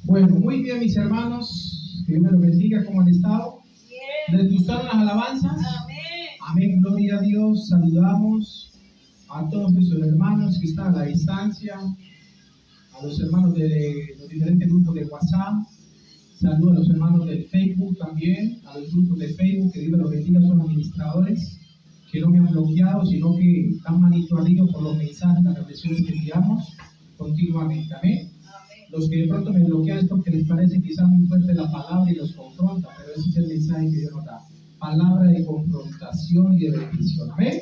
Bueno, muy bien, mis hermanos, que Dios me los bendiga. ¿Cómo han estado? Bien. ¿Les gustaron las alabanzas? Amén. Amén, gloria a Dios. Saludamos a todos nuestros hermanos que están a la distancia, a los hermanos de los diferentes grupos de WhatsApp. Saludos a los hermanos del Facebook también, a los grupos de Facebook, que Dios me los bendiga. Son administradores que no me han bloqueado, sino que están monitoreando por los mensajes, las reflexiones que enviamos continuamente. Amén. Los que de pronto me bloquean es porque les parece quizás muy fuerte la palabra y los confronta, pero ese es el mensaje que Dios nos da. Palabra de confrontación y de bendición. ¿Amén?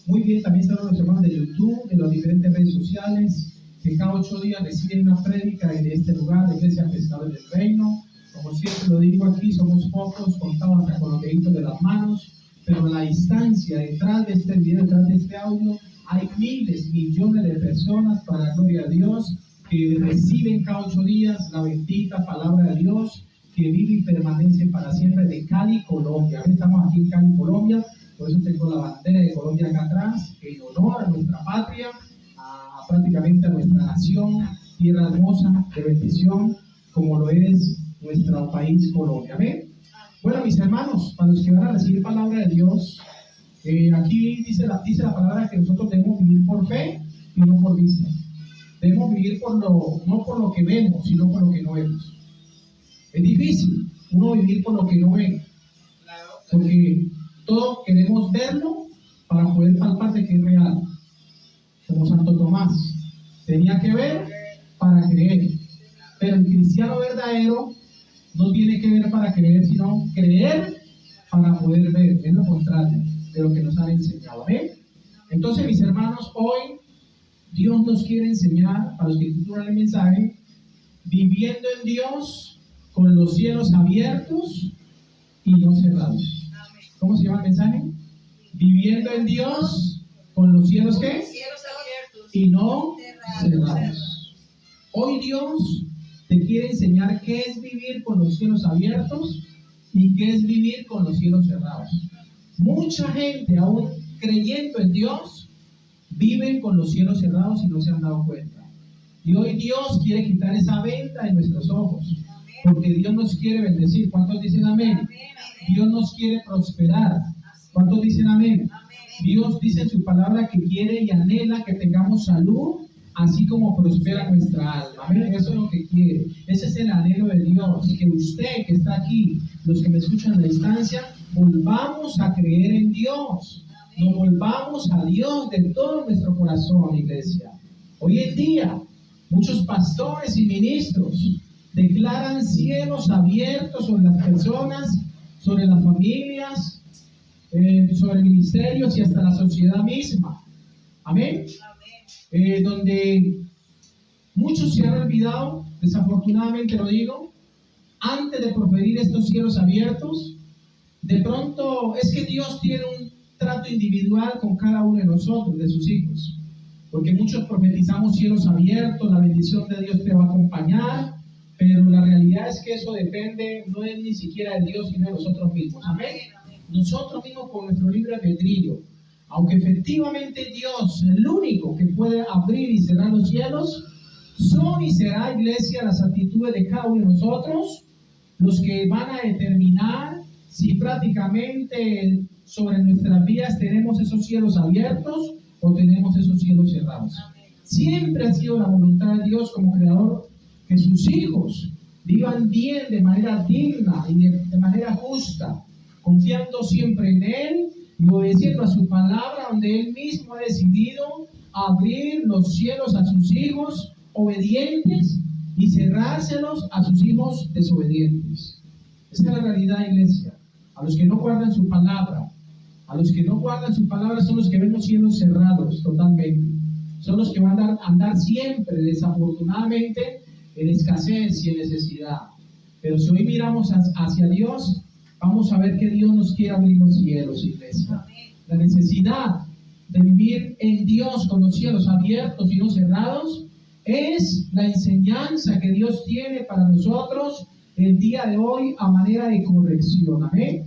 Muy bien, también saludos a los hermanos de YouTube, de las diferentes redes sociales, que cada 8 días reciben una prédica en este lugar, de Iglesia Pescadores del Reino. Como siempre lo digo aquí, somos pocos, contados hasta con los deditos de las manos, pero a la distancia, detrás de este video, detrás de este audio, hay miles, millones de personas, para la gloria a Dios, que reciben cada 8 días la bendita palabra de Dios, que vive y permanece para siempre, de Cali, Colombia. Estamos aquí en Cali, Colombia, por eso tengo la bandera de Colombia acá atrás, en honor a nuestra patria, prácticamente a nuestra nación, tierra hermosa, de bendición, como lo es nuestro país, Colombia. ¿Amén? Bueno, mis hermanos, para los que van a recibir palabra de Dios, aquí dice la palabra que nosotros debemos vivir por fe y no por vista. Debemos vivir no por lo que vemos, sino por lo que no vemos. Es difícil uno vivir por lo que no ve, porque todos queremos verlo para poder palpar de que es real. Como Santo Tomás, tenía que ver para creer. Pero el cristiano verdadero no tiene que ver para creer, sino creer para poder ver. Es lo contrario de lo que nos han enseñado. ¿Amén? Entonces, mis hermanos, hoy Dios nos quiere enseñar, a los que titulan el mensaje, viviendo en Dios con los cielos abiertos y no cerrados. ¿Cómo se llama el mensaje? Viviendo en Dios con los cielos, ¿qué? Cielos abiertos Y no cerrados. cerrados. Hoy Dios te quiere enseñar qué es vivir con los cielos abiertos y qué es vivir con los cielos cerrados. Mucha gente, aún creyendo en Dios, viven con los cielos cerrados y no se han dado cuenta. Y hoy Dios quiere quitar esa venda de nuestros ojos, porque Dios nos quiere bendecir. ¿Cuántos dicen amén? Dios nos quiere prosperar. ¿Cuántos dicen amén? Dios dice en su palabra que quiere y anhela que tengamos salud, así como prospera nuestra alma. Amén. Eso es lo que quiere. Ese es el anhelo de Dios. Que usted que está aquí, los que me escuchan a la distancia, volvamos a creer en Dios. Nos volvamos a Dios de todo nuestro corazón, iglesia. Hoy en día, muchos pastores y ministros declaran cielos abiertos sobre las personas, sobre las familias, sobre ministerios y hasta la sociedad misma. Amén. Donde muchos se han olvidado, desafortunadamente lo digo, antes de proferir estos cielos abiertos, de pronto es que Dios tiene un trato individual con cada uno de nosotros, de sus hijos, porque muchos profetizamos cielos abiertos, la bendición de Dios te va a acompañar, pero la realidad es que eso depende, no es ni siquiera de Dios, sino de nosotros mismos. Amén. Nosotros mismos con nuestro libre albedrío, aunque efectivamente Dios, el único que puede abrir y cerrar los cielos, son y será, iglesia, las actitudes de cada uno de nosotros los que van a determinar si prácticamente sobre nuestras vidas tenemos esos cielos abiertos o tenemos esos cielos cerrados. Siempre ha sido la voluntad de Dios como creador que sus hijos vivan bien, de manera digna y de manera justa, confiando siempre en Él y obedeciendo a su palabra, donde Él mismo ha decidido abrir los cielos a sus hijos obedientes y cerrárselos a sus hijos desobedientes. Esa es la realidad, iglesia. A los que no guardan su palabra, son los que ven los cielos cerrados totalmente. Son los que van a andar siempre, desafortunadamente, en escasez y en necesidad. Pero si hoy miramos hacia Dios, vamos a ver que Dios nos quiere abrir los cielos, iglesia. La necesidad de vivir en Dios con los cielos abiertos y no cerrados es la enseñanza que Dios tiene para nosotros el día de hoy a manera de corrección. Amén.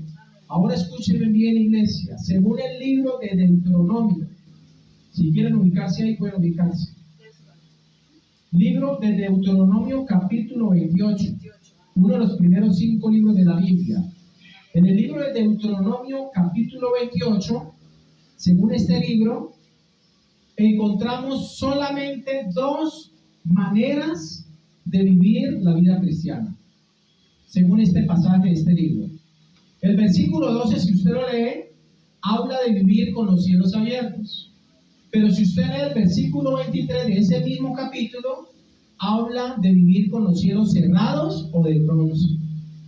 Ahora escúchenme bien, iglesia. Según el libro de Deuteronomio, si quieren ubicarse ahí, pueden ubicarse. Libro de Deuteronomio capítulo 28, uno de los primeros 5 libros de la Biblia. En el libro de Deuteronomio capítulo 28, según este libro, encontramos solamente 2 maneras de vivir la vida cristiana, según este pasaje de este libro. El versículo 12, si usted lo lee, habla de vivir con los cielos abiertos. Pero si usted lee el versículo 23 de ese mismo capítulo, habla de vivir con los cielos cerrados o de bronce.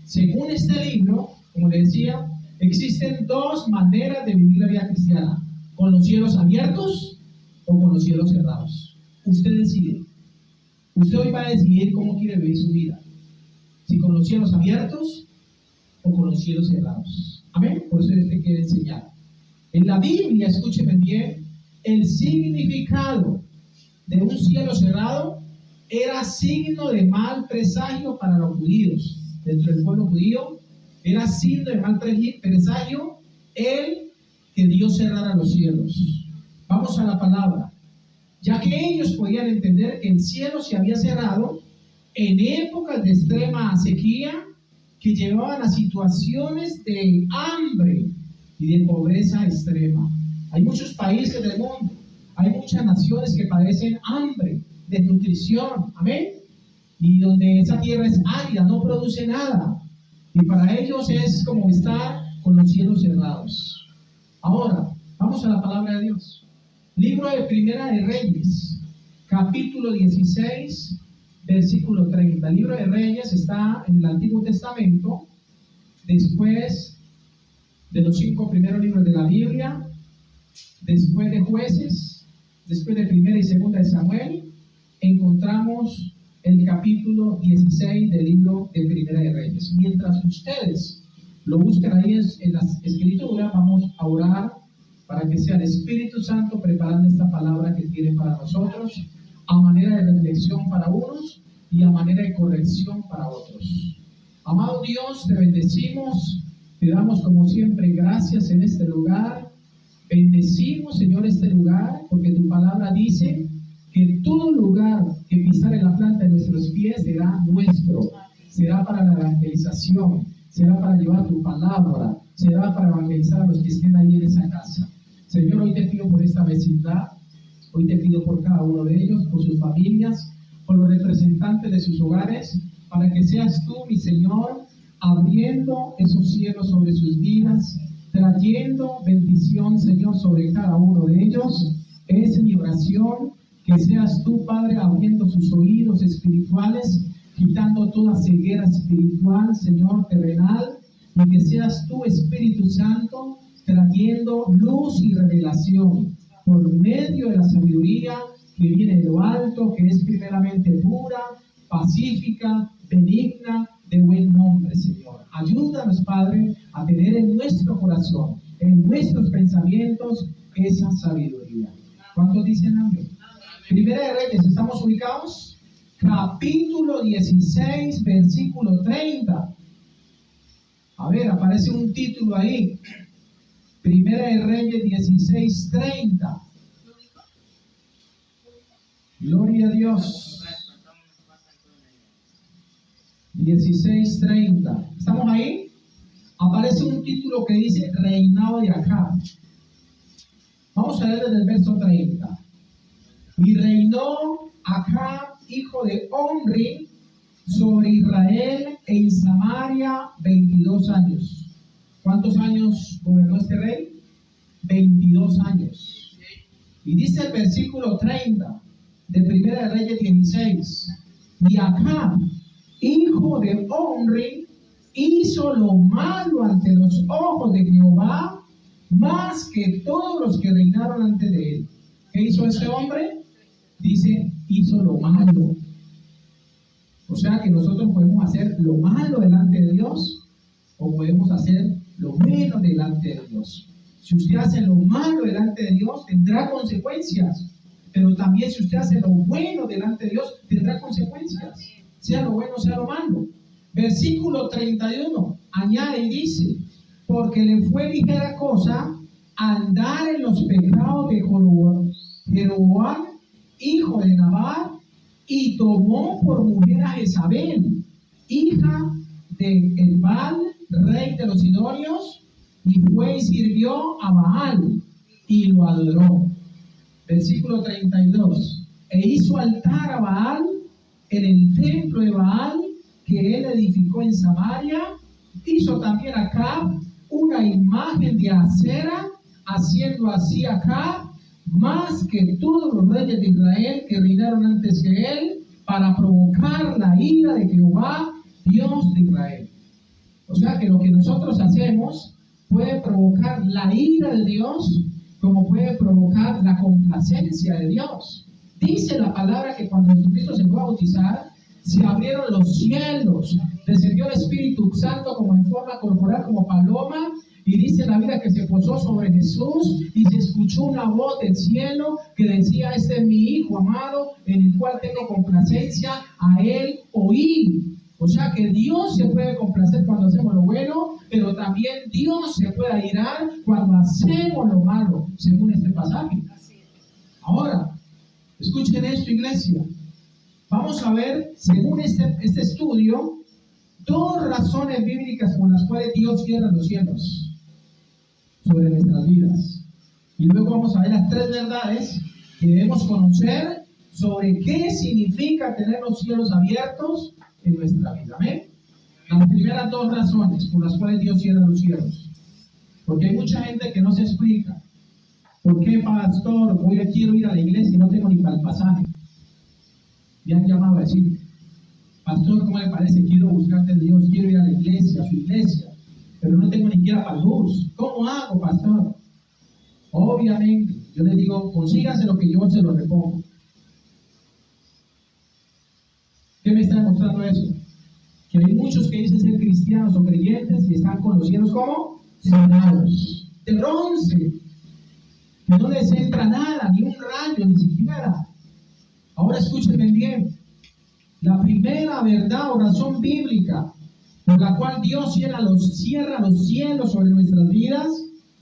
Según este libro, como le decía, existen 2 maneras de vivir la vida cristiana: con los cielos abiertos o con los cielos cerrados. Usted decide. Usted hoy va a decidir cómo quiere vivir su vida: si con los cielos abiertos o con los cielos cerrados. Amén. Por eso yo te quiero enseñar. En la Biblia, escúcheme bien, el significado de un cielo cerrado era signo de mal presagio para los judíos. Dentro del pueblo judío era signo de mal presagio el que Dios cerrara los cielos. Vamos a la palabra. Ya que ellos podían entender que el cielo se había cerrado en épocas de extrema sequía que llevaban a situaciones de hambre y de pobreza extrema. Hay muchos países del mundo, hay muchas naciones que padecen hambre, desnutrición, amén, y donde esa tierra es árida, no produce nada, y para ellos es como estar con los cielos cerrados. Ahora, vamos a la palabra de Dios. Libro de Primera de Reyes, capítulo 16, versículo 30. El libro de Reyes está en el Antiguo Testamento, después de los 5 primeros libros de la Biblia, después de Jueces, después de Primera y Segunda de Samuel, encontramos el capítulo 16 del libro de Primera de Reyes. Mientras ustedes lo buscan ahí en las escrituras, vamos a orar para que sea el Espíritu Santo preparando esta palabra que tiene para nosotros, a manera de reflexión para unos y a manera de corrección para otros. Amado Dios, te bendecimos, te damos como siempre gracias en este lugar. Bendecimos, Señor, este lugar, porque tu palabra dice que todo lugar que pisare la planta de nuestros pies será nuestro, será para la evangelización, será para llevar tu palabra, será para evangelizar a los que estén ahí en esa casa. Señor, hoy te pido por esta vecindad, hoy te pido por cada uno de ellos, por sus familias, por los representantes de sus hogares, para que seas tú, mi Señor, abriendo esos cielos sobre sus vidas, trayendo bendición, Señor, sobre cada uno de ellos. Es mi oración, que seas tú, Padre, abriendo sus oídos espirituales, quitando toda ceguera espiritual, Señor, terrenal, y que seas tú, Espíritu Santo, trayendo luz y revelación por medio de la sabiduría que viene de lo alto, que es primeramente pura, pacífica, benigna, de buen nombre, Señor. Ayúdanos, Padre, a tener en nuestro corazón, en nuestros pensamientos, esa sabiduría. ¿Cuántos dicen amén? Primera de Reyes, ¿estamos ubicados? Capítulo 16, versículo 30. A ver, aparece un título ahí. Primera de Reyes 16, 30. Gloria a Dios. 16:30. ¿Estamos ahí? Aparece un título que dice Reinado de Acab. Vamos a leer desde el verso 30. Y reinó Acab, hijo de Omri, sobre Israel en Samaria 22 años. ¿Cuántos años gobernó este rey? 22 años. Y dice el versículo 30 de Primera de Reyes 16. Y Acab, hijo de Omri, hizo lo malo ante los ojos de Jehová, más que todos los que reinaron antes de él. ¿Qué hizo ese hombre? Dice, hizo lo malo. O sea que nosotros podemos hacer lo malo delante de Dios, o podemos hacer lo bueno delante de Dios. Si usted hace lo malo delante de Dios, tendrá consecuencias. Pero también si usted hace lo bueno delante de Dios, tendrá consecuencias. Sea lo bueno, sea lo malo. Versículo 31 añade y dice, porque le fue ligera cosa andar en los pecados de Jeroboam, hijo de Nabat, y tomó por mujer a Jezabel, hija de Elbal, rey de los Sidonios, y fue y sirvió a Baal y lo adoró. Versículo 32. E hizo altar a Baal en el templo de Baal que él edificó en Samaria. Hizo también Acab una imagen de acera, haciendo así Acab más que todos los reyes de Israel que reinaron antes que él, para provocar la ira de Jehová, Dios de Israel. O sea que lo que nosotros hacemos puede provocar la ira de Dios, como puede provocar la complacencia de Dios. Dice la palabra que cuando Jesucristo se fue a bautizar, se abrieron los cielos, descendió el Espíritu Santo como en forma corporal, como paloma, y dice la Biblia que se posó sobre Jesús y se escuchó una voz del cielo que decía: este es mi Hijo amado, en el cual tengo complacencia, a él oí. O sea que Dios se puede complacer cuando hacemos lo bueno, pero también Dios se puede airar cuando hacemos lo malo, según este pasaje. Ahora, escuchen esto, iglesia. Vamos a ver, según este estudio, dos razones bíblicas por las cuales Dios cierra los cielos sobre nuestras vidas. Y luego vamos a ver las tres verdades que debemos conocer sobre qué significa tener los cielos abiertos en nuestra vida. Amén. Las primeras dos razones por las cuales Dios cierra los cielos. Porque hay mucha gente que no se explica. ¿Por qué, pastor, quiero ir a la iglesia y no tengo ni para el pasaje? Me han llamado a decir: pastor, ¿cómo le parece? Quiero buscarte a Dios, quiero ir a la iglesia, a su iglesia, pero no tengo ni siquiera para luz. ¿Cómo hago, pastor? Obviamente, yo les digo: consíganse lo que yo se lo repongo. ¿Qué me está demostrando eso? Que hay muchos que dicen ser cristianos o creyentes y están con los cielos como cerrados, de bronce, que no les entra nada, ni un rayo, ni siquiera. Ahora escúchenme bien. La primera verdad o razón bíblica por la cual Dios cierra los cielos sobre nuestras vidas,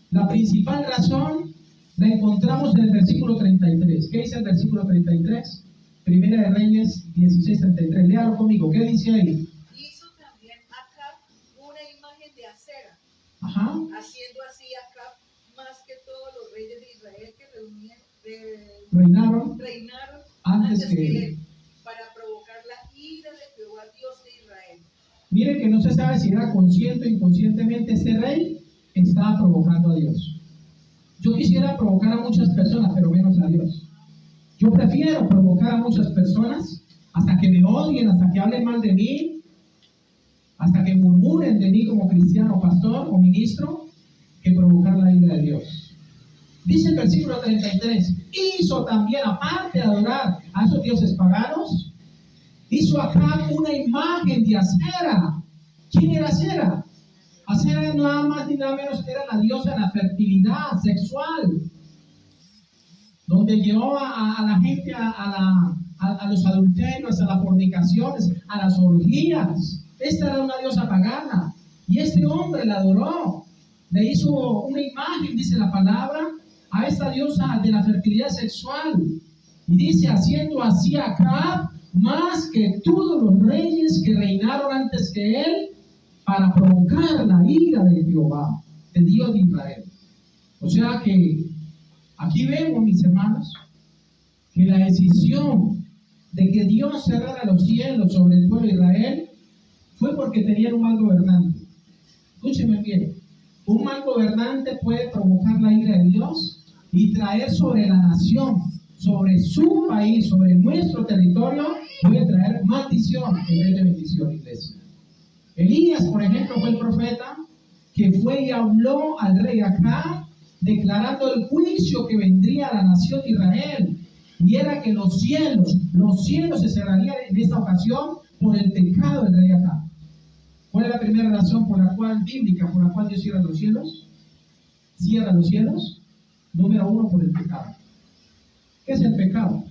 la principal razón la encontramos en el versículo 33. ¿Qué dice el versículo 33? Primera de Reyes 16:33. Léalo conmigo. ¿Qué dice ahí? Hizo también Acab una imagen de acera, Ajá. haciendo así Acab más que todos los reyes de Israel que reinaron antes que él, para provocar la ira de Jehová, Dios de Israel. Miren que no se sabe si era consciente o inconscientemente este rey estaba provocando a Dios. Yo quisiera provocar a muchas personas, pero menos a Dios. Yo prefiero provocar a muchas personas hasta que me odien, hasta que hablen mal de mí, hasta que murmuren de mí como cristiano, pastor o ministro, que provocar la ira de Dios. Dice el versículo 33, hizo también, aparte de adorar a esos dioses paganos, hizo acá una imagen de Acera. ¿Quién era Acera? Acera nada más ni nada menos que era la diosa de la fertilidad sexual, donde llevó a la gente a los adulterios, a las fornicaciones, a las orgías. Esta era una diosa pagana y este hombre la adoró. Le hizo una imagen, dice la palabra, a esta diosa de la fertilidad sexual. Y dice, haciendo así Acab más que todos los reyes que reinaron antes que él, para provocar la ira de Jehová, de Dios de Israel. O sea que aquí vemos, mis hermanos, que la decisión de que Dios cerrara los cielos sobre el pueblo de Israel fue porque tenían un mal gobernante. Escúchenme bien. Un mal gobernante puede provocar la ira de Dios y traer sobre la nación, sobre su país, sobre nuestro territorio, puede traer maldición en vez de bendición, iglesia. Elías, por ejemplo, fue el profeta que fue y habló al rey Acab, declarando el juicio que vendría a la nación de Israel, y era que los cielos se cerrarían en esta ocasión por el pecado del rey Acab. ¿Cuál es la primera razón bíblica por la cual Dios cierra los cielos? Cierra los cielos. Número 1, por el pecado. ¿Qué es el pecado?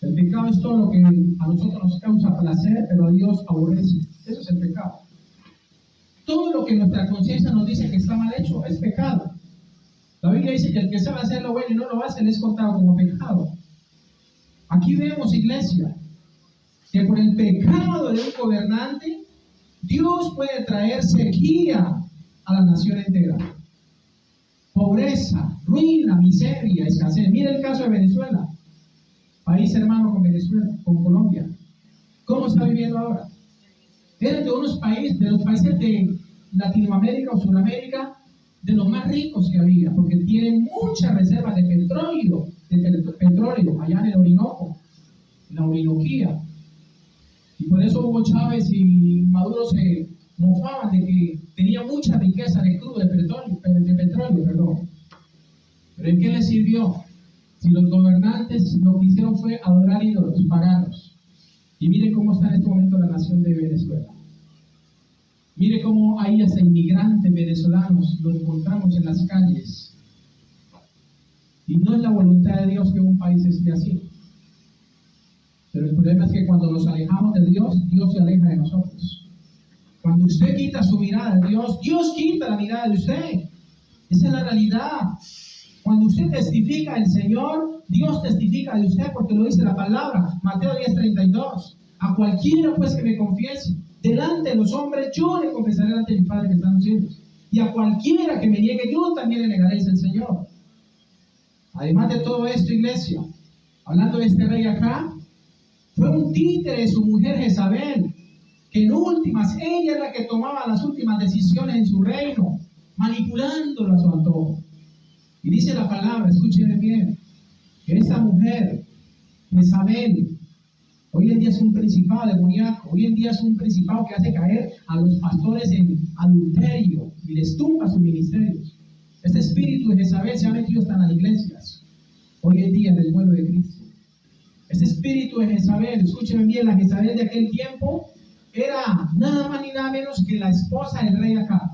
El pecado es todo lo que a nosotros nos causa placer, pero a Dios aborrece. Eso es el pecado. Todo lo que nuestra conciencia nos dice que está mal hecho es pecado. La Biblia dice que el que sabe hacer lo bueno y no lo hace le es contado como pecado. Aquí vemos, iglesia, que por el pecado de un gobernante, Dios puede traer sequía a la nación entera. Pobreza, ruina, miseria, escasez. Mira el caso de Venezuela, país hermano con Venezuela, con Colombia. ¿Cómo está viviendo ahora? Era de los países de Latinoamérica o Sudamérica, de los más ricos que había, porque tienen muchas reservas de petróleo allá en el Orinoco, en la Orinoquía. Y por eso Hugo Chávez y Maduro se mofaban de que tenía mucha riqueza de crudo, de petróleo, perdón. Pero ¿en qué les sirvió? Si los gobernantes lo que hicieron fue adorar ídolos paganos. Y mire cómo está en este momento la nación de Venezuela. Mire cómo hay hasta inmigrantes venezolanos, los encontramos en las calles. Y no es la voluntad de Dios que un país esté así. Pero el problema es que cuando nos alejamos de Dios, Dios se aleja de nosotros. Cuando usted quita su mirada de Dios, Dios quita la mirada de usted. Esa es la realidad. Cuando usted testifica del Señor, Dios testifica de usted porque lo dice la palabra. Mateo 10:32. A cualquiera pues que me confiese delante de los hombres, yo le confesaré delante de mi Padre que está en los cielos. Y a cualquiera que me niegue, yo también le negaré, dice el Señor. Además de todo esto, iglesia, hablando de este rey acá, fue un títere de su mujer Jezabel, que en últimas, ella es la que tomaba las últimas decisiones en su reino, manipulándolo a su antojo. Y dice la palabra, escúchenme bien, que esa mujer, Jezabel, hoy en día es un principado demoníaco, hoy en día es un principado que hace caer a los pastores en adulterio y les tumba sus ministerios. Este espíritu de Jezabel se ha metido hasta en las iglesias, hoy en día en el pueblo de Cristo. Este espíritu de Jezabel, escúchenme bien, la Jezabel de aquel tiempo era nada más ni nada menos que la esposa del rey acá.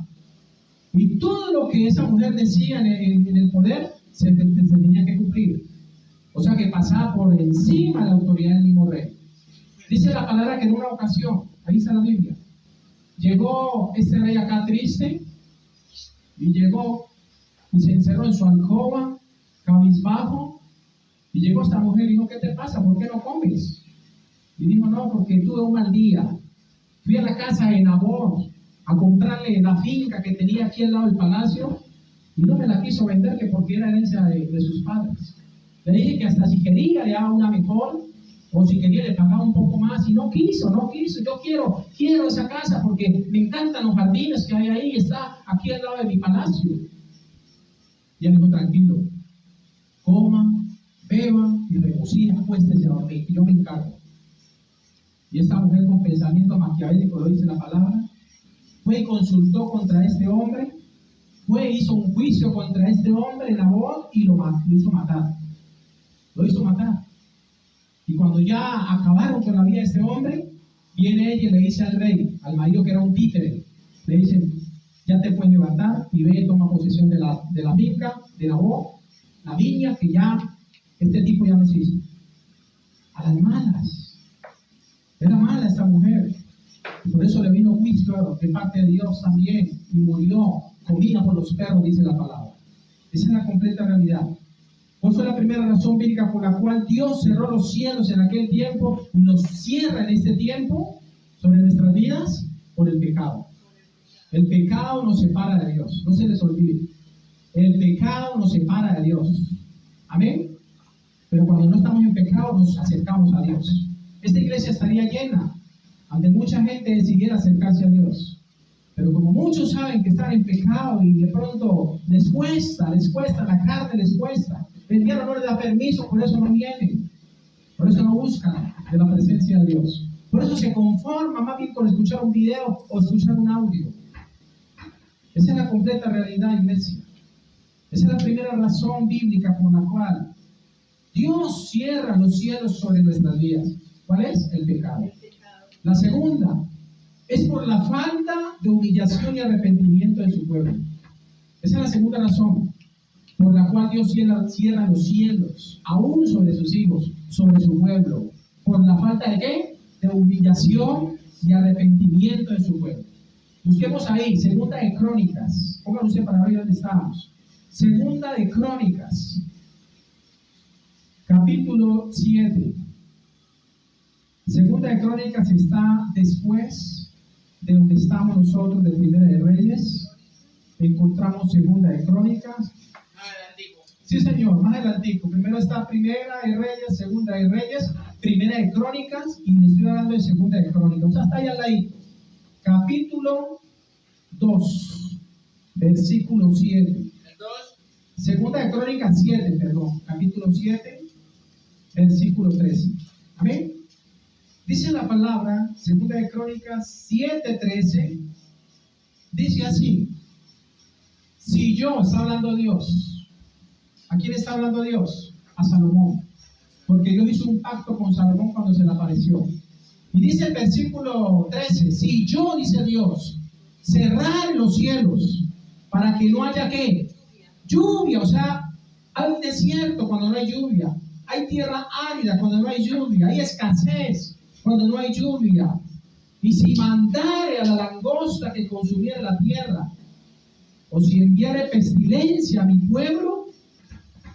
Y todo lo que esa mujer decía en el poder se tenía que cumplir. O sea que pasaba por encima de la autoridad del mismo rey. Dice la palabra que en una ocasión, ahí está la Biblia, llegó este rey acá triste y llegó y se encerró en su alcoba, cabizbajo, y llegó esta mujer y dijo, ¿qué te pasa? ¿Por qué no comes? Y dijo, no, porque tuve un mal día. Fui a la casa de Nabot a comprarle la finca que tenía aquí al lado del palacio y no me la quiso vender que porque era herencia de sus padres. Le dije que hasta si quería le daba una mejor o si quería le pagaba un poco más y no quiso. Yo quiero esa casa porque me encantan los jardines que hay ahí, está aquí al lado de mi palacio. Y él dijo, tranquilo, coma, beba y regocija, acuéstese a dormir, yo me encargo. Y esta mujer con pensamiento maquiavélico, lo dice la palabra, fue y consultó contra este hombre, hizo un juicio contra este hombre en Nabot y lo hizo matar. Lo hizo matar. Y cuando ya acabaron con la vida de este hombre, viene ella y le dice al rey, al marido que era un títere, le dice, ya te puedes levantar y ve y toma posesión de la finca de Nabot, la viña que ya este tipo ya no existe. A las malas. Era mala esta mujer. Y por eso le vino juicio de parte de Dios también. Y murió, comida por los perros, dice la palabra. Esa es la completa realidad. ¿Cuál fue la primera razón bíblica por la cual Dios cerró los cielos en aquel tiempo y los cierra en este tiempo sobre nuestras vidas? Por el pecado. El pecado nos separa de Dios. No se les olvide. El pecado nos separa de Dios. Amén. Pero cuando no estamos en pecado nos acercamos a Dios. Esta iglesia estaría llena ante mucha gente decidiera acercarse a Dios. Pero como muchos saben que están en pecado y de pronto les cuesta, la carne les cuesta. El diablo no les da permiso, por eso no vienen. Por eso no buscan de la presencia de Dios. Por eso se conforma más bien con escuchar un video o escuchar un audio. Esa es la completa realidad, iglesia. Esa es la primera razón bíblica por la cual Dios cierra los cielos sobre nuestras vidas. ¿Cuál es? El pecado. La segunda es por la falta de humillación y arrepentimiento de su pueblo. Esa es la segunda razón por la cual Dios cierra los cielos, aún sobre sus hijos, sobre su pueblo. ¿Por la falta de qué? De humillación y arrepentimiento de su pueblo. Busquemos ahí, Segunda de Crónicas. Pónganlo usted para ver dónde estamos. Segunda de Crónicas, capítulo 7. Segunda de Crónicas está después de donde estamos nosotros de Primera de Reyes. Encontramos Segunda de Crónicas. Sí, señor, más adelantico. Primero está Primera de Reyes, Segunda de Reyes, Primera de Crónicas, y le estoy hablando de Segunda de Crónicas. O sea, está ahí al ladito. Capítulo 2, versículo 7. Segunda de Crónicas 7, perdón. Capítulo 7, versículo 13. Amén. Dice la palabra, Segunda de Crónicas 7:13, dice así: si yo, está hablando Dios, ¿a quién está hablando Dios? A Salomón, porque Dios hizo un pacto con Salomón cuando se le apareció. Y dice el versículo 13, si yo, dice Dios, cerrar los cielos para que no haya ¿qué? Lluvia, o sea, hay un desierto cuando no hay lluvia, hay tierra árida cuando no hay lluvia, hay escasez cuando no hay lluvia. Y si mandare a la langosta que consumiera la tierra, o si enviare pestilencia a mi pueblo,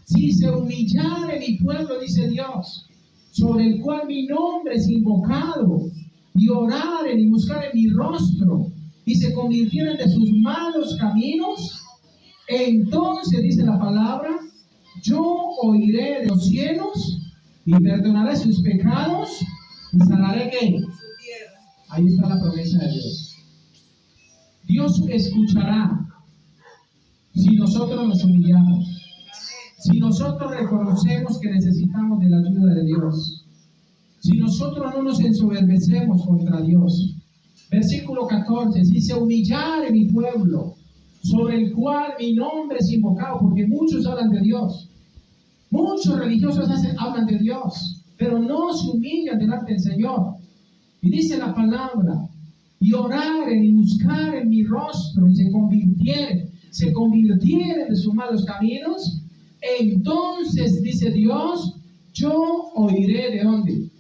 si se humillare mi pueblo, dice Dios, sobre el cual mi nombre es invocado, y oraren y buscaren mi rostro, y se convirtieren de sus malos caminos, entonces, dice la palabra, yo oiré de los cielos y perdonaré sus pecados y sanaré ¿qué? Ahí está la promesa de Dios. Dios escuchará si nosotros nos humillamos, si nosotros reconocemos que necesitamos de la ayuda de Dios, si nosotros no nos ensoberbecemos contra Dios. Versículo 14, si se humillare mi pueblo, sobre el cual mi nombre es invocado, porque muchos hablan de Dios, muchos religiosos hablan de Dios, pero no se humillan delante del Señor. Y dice la palabra, y oraren y buscaren mi rostro, y se convirtieren de sus malos caminos, entonces, dice Dios, yo oiré ¿de dónde?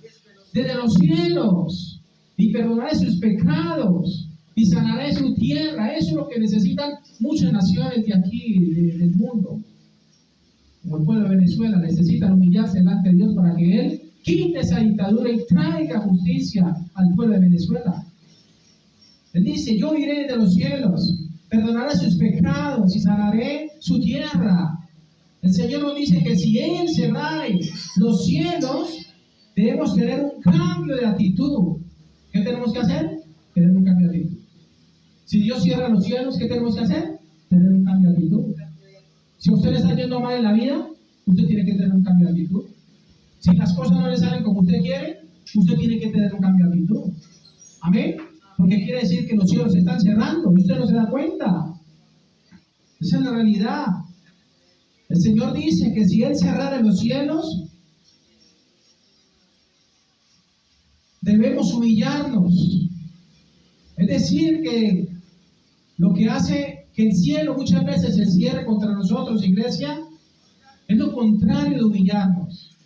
Desde los cielos, y perdonaré sus pecados, y sanaré su tierra. Eso es lo que necesitan muchas naciones de aquí, del mundo. Como el pueblo de Venezuela, necesitan humillarse delante de Dios para que Él quite esa dictadura y traiga justicia al pueblo de Venezuela. Él dice, yo iré de los cielos, perdonaré sus pecados y sanaré su tierra. El Señor nos dice que si Él cerrare los cielos, debemos tener un cambio de actitud. ¿Qué tenemos que hacer? Tener un cambio de actitud. Si Dios cierra los cielos, ¿qué tenemos que hacer? Tener un cambio de actitud. Si a usted le está yendo mal en la vida, usted tiene que tener un cambio de actitud. Si las cosas no le salen como usted quiere, usted tiene que tener un cambio de actitud. Amén. Porque quiere decir que los cielos se están cerrando y usted no se da cuenta. Esa es la realidad. El Señor dice que si Él cerrara los cielos, debemos humillarnos. Es decir, que lo que hace que el cielo muchas veces se cierre contra nosotros, iglesia, es lo contrario de humillarnos.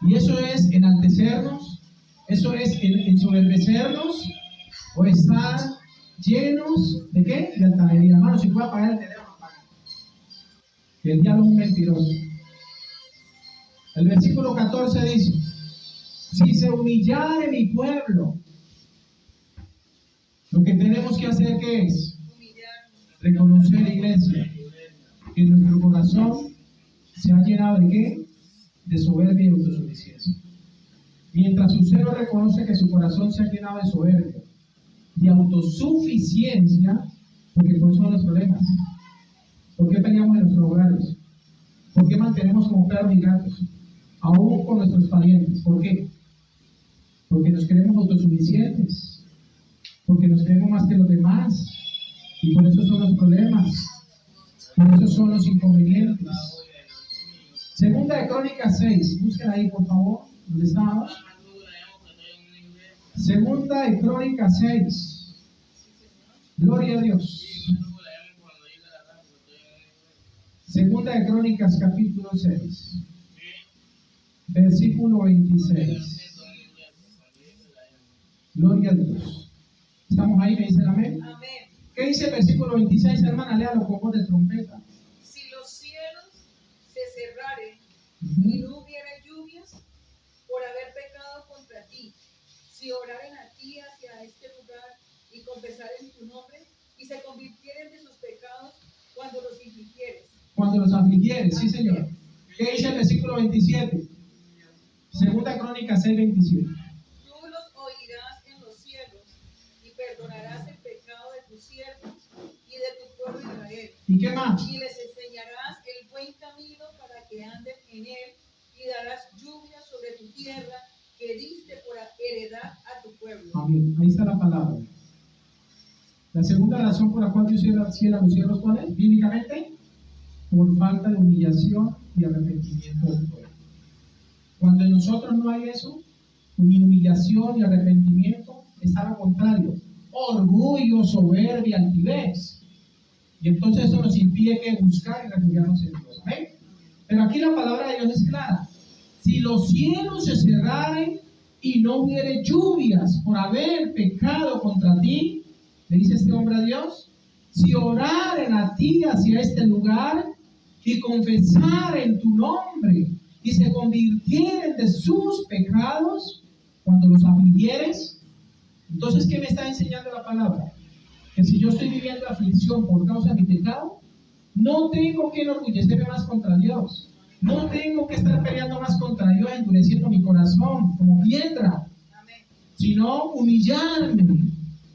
Y eso es enaltecernos, eso es ensoberbecernos, o estar llenos de ¿qué? De altanería. Hermano, si puede apagar el teléfono, que el diablo es un mentiroso. El versículo 14 dice, si se humillare mi pueblo, lo que tenemos que hacer, ¿qué es? Reconocer, iglesia, que nuestro corazón se ha llenado de ¿qué? De soberbia y autosuficiencia. Mientras usted no reconoce que su corazón se ha llenado de soberbia y autosuficiencia, porque por eso son los problemas. ¿Por qué peleamos en nuestros hogares? ¿Por qué mantenemos como perros y gatos? Aún con nuestros parientes. ¿Por qué? Porque nos creemos autosuficientes, porque nos creemos más que los demás, y por eso son los problemas, por eso son los inconvenientes. Segunda de Crónicas 6, busquen ahí por favor, ¿dónde estamos? Segunda de Crónicas 6, gloria a Dios. Segunda de Crónicas capítulo 6, versículo 26. Gloria a Dios. ¿Estamos ahí? ¿Me dicen amén? Amén. ¿Qué dice el versículo 26, hermana? Léalo con voz de trompeta. Si los cielos se cerraren y no hubiera lluvias por haber pecado contra ti, si oraren a ti hacia este lugar y confesaren tu nombre y se convirtieren de sus pecados cuando los infligieres. Cuando los afligieres, sí señor. ¿Qué dice el versículo 27? Segunda Crónica 6:27. Tú los oirás en los cielos y perdonarás el pecado de tus siervos y de tu pueblo Israel. ¿Y qué más? Y les enseñarás el buen camino para que anden en él y darás lluvia sobre tu tierra que diste por heredad a tu pueblo. Amén. Ahí está la palabra. La segunda razón por la cual Dios ciela los cielos, ¿cuál es? Bíblicamente, por falta de humillación y arrepentimiento del pueblo. Cuando en nosotros no hay eso, ni humillación ni arrepentimiento, está lo contrario: orgullo, soberbia, altivez. Y entonces eso nos impide que buscar y refugiarnos en Dios. ¿Amén? Pero aquí la palabra de Dios es clara. Si los cielos se cerraren y no hubiere lluvias por haber pecado contra ti, le dice este hombre a Dios, si oraren a ti hacia este lugar y confesaren tu nombre y se convirtieren de sus pecados cuando los afligieres, entonces ¿qué me está enseñando la palabra? Que si yo estoy viviendo aflicción por causa de mi pecado, no tengo que enorgullecerme más contra Dios. No tengo que estar peleando más contra Dios, endureciendo mi corazón como piedra, sino humillarme,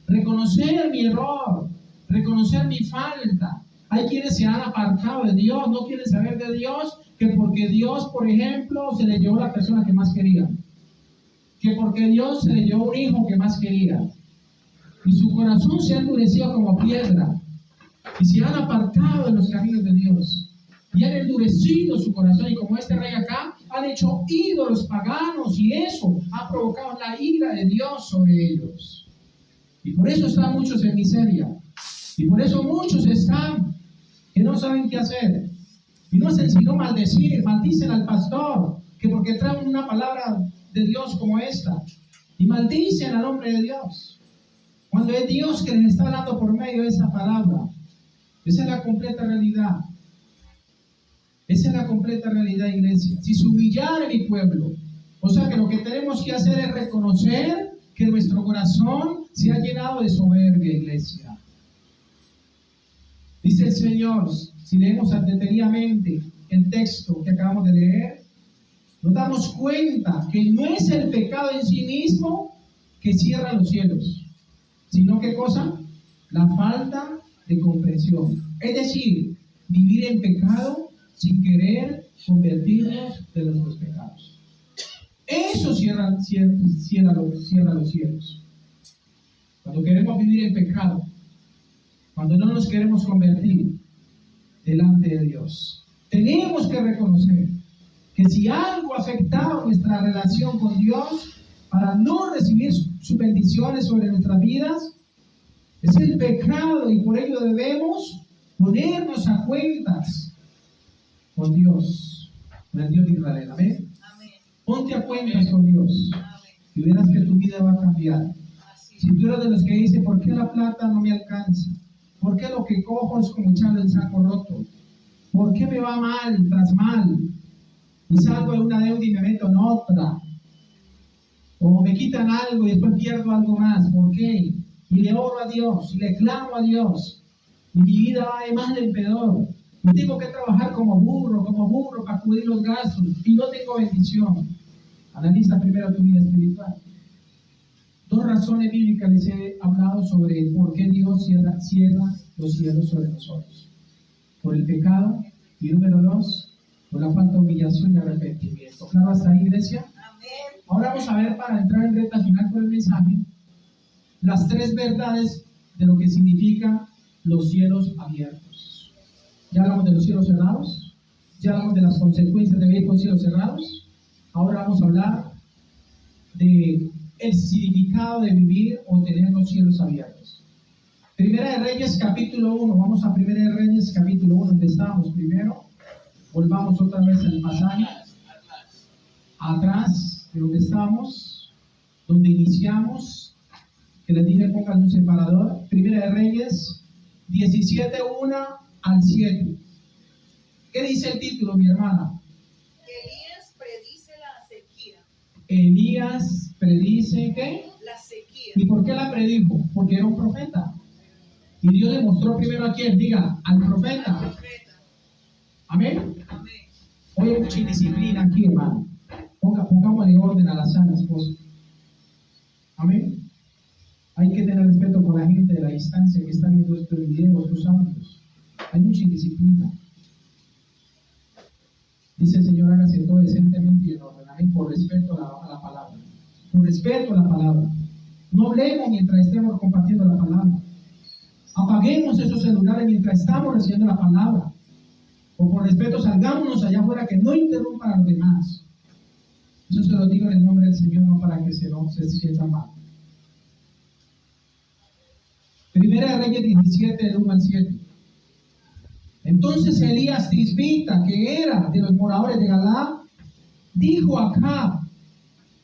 reconocer mi error, reconocer mi falta. Hay quienes se han apartado de Dios, no quieren saber de Dios, que porque Dios, por ejemplo, se le llevó la persona que más quería, que porque Dios se le llevó un hijo que más quería, y su corazón se ha endurecido como piedra, y se han apartado de los caminos de Dios, y han endurecido su corazón, y como este rey acá, han hecho ídolos paganos, y eso ha provocado la ira de Dios sobre ellos. Y por eso están muchos en miseria, y por eso muchos están que no saben qué hacer, y no hacen sino maldecir, maldicen al pastor, que porque traen una palabra de Dios como esta, y maldicen al hombre de Dios, cuando es Dios que les está hablando por medio de esa palabra. Esa es la completa realidad. Esa es la completa realidad, iglesia. Si se humillara mi pueblo, o sea que lo que tenemos que hacer es reconocer que nuestro corazón se ha llenado de soberbia, iglesia. Dice el Señor, si leemos detenidamente el texto que acabamos de leer, nos damos cuenta que no es el pecado en sí mismo que cierra los cielos, sino ¿qué cosa? La falta de comprensión. Es decir, vivir en pecado sin querer convertirnos de nuestros pecados. Eso cierra los cielos. Cuando queremos vivir en pecado, cuando no nos queremos convertir delante de Dios, tenemos que reconocer que si algo ha afectado nuestra relación con Dios para no recibir sus bendiciones sobre nuestras vidas, es el pecado, y por ello debemos ponernos a cuentas con Dios, con el Dios de Israel. Amén. Amén. Ponte a cuentas con Dios. Amén. Y verás que tu vida va a cambiar. Si tú eres de los que dicen, ¿por qué la plata no me alcanza? ¿Por qué lo que cojo es como echarlo en saco roto? ¿Por qué me va mal tras mal? Y salgo de una deuda y me meto en otra. O me quitan algo y después pierdo algo más. ¿Por qué? Y le oro a Dios, y le clamo a Dios. Y mi vida va de mal en peor. Y tengo que trabajar como burro para cubrir los gastos. Y no tengo bendición. Analiza primero tu vida espiritual. Dos razones bíblicas les he hablado sobre por qué Dios cierra los cielos sobre nosotros. Por el pecado, y número dos, por la falta de humillación y arrepentimiento. ¿Claro hasta ahí, iglesia? Amén. Ahora vamos a ver, para entrar en recta final con el mensaje, las tres verdades de lo que significa los cielos abiertos. Ya hablamos de los cielos cerrados, ya hablamos de las consecuencias de vivir con cielos cerrados. Ahora vamos a hablar de el significado de vivir o tener los cielos abiertos. Primera de Reyes capítulo 1, vamos a Primera de Reyes capítulo 1, donde estábamos primero. Volvamos otra vez al pasaje, atrás de donde estamos, donde iniciamos, que les dije pongan un separador. Primera de Reyes 17, 1 al 7. ¿Qué dice el título, mi hermana? Elías predice la sequía. Elías predice ¿qué? ¿Y por qué la predijo? Porque era un profeta. Y Dios le mostró primero a quién, diga, al profeta. Amén. Hoy hay mucha indisciplina aquí, hermano. Pongámosle orden a las sanas cosas. Amén. Hay que tener respeto con la gente de la distancia que está viendo estos videos, estos audios. Hay mucha indisciplina. Dice el Señor, hágase todo decentemente y en orden. Amén. Por respeto a la palabra. Por respeto a la palabra. No hablemos mientras estemos compartiendo la palabra. Apaguemos esos celulares mientras estamos recibiendo la palabra. O por respeto salgámonos allá afuera que no interrumpan a los demás. Eso se lo digo en el nombre del Señor, no para que se sientan mal. Primera de Reyes 17, del 1 al 7. Entonces Elías Tisbita, que era de los moradores de Galaad, dijo a Acab: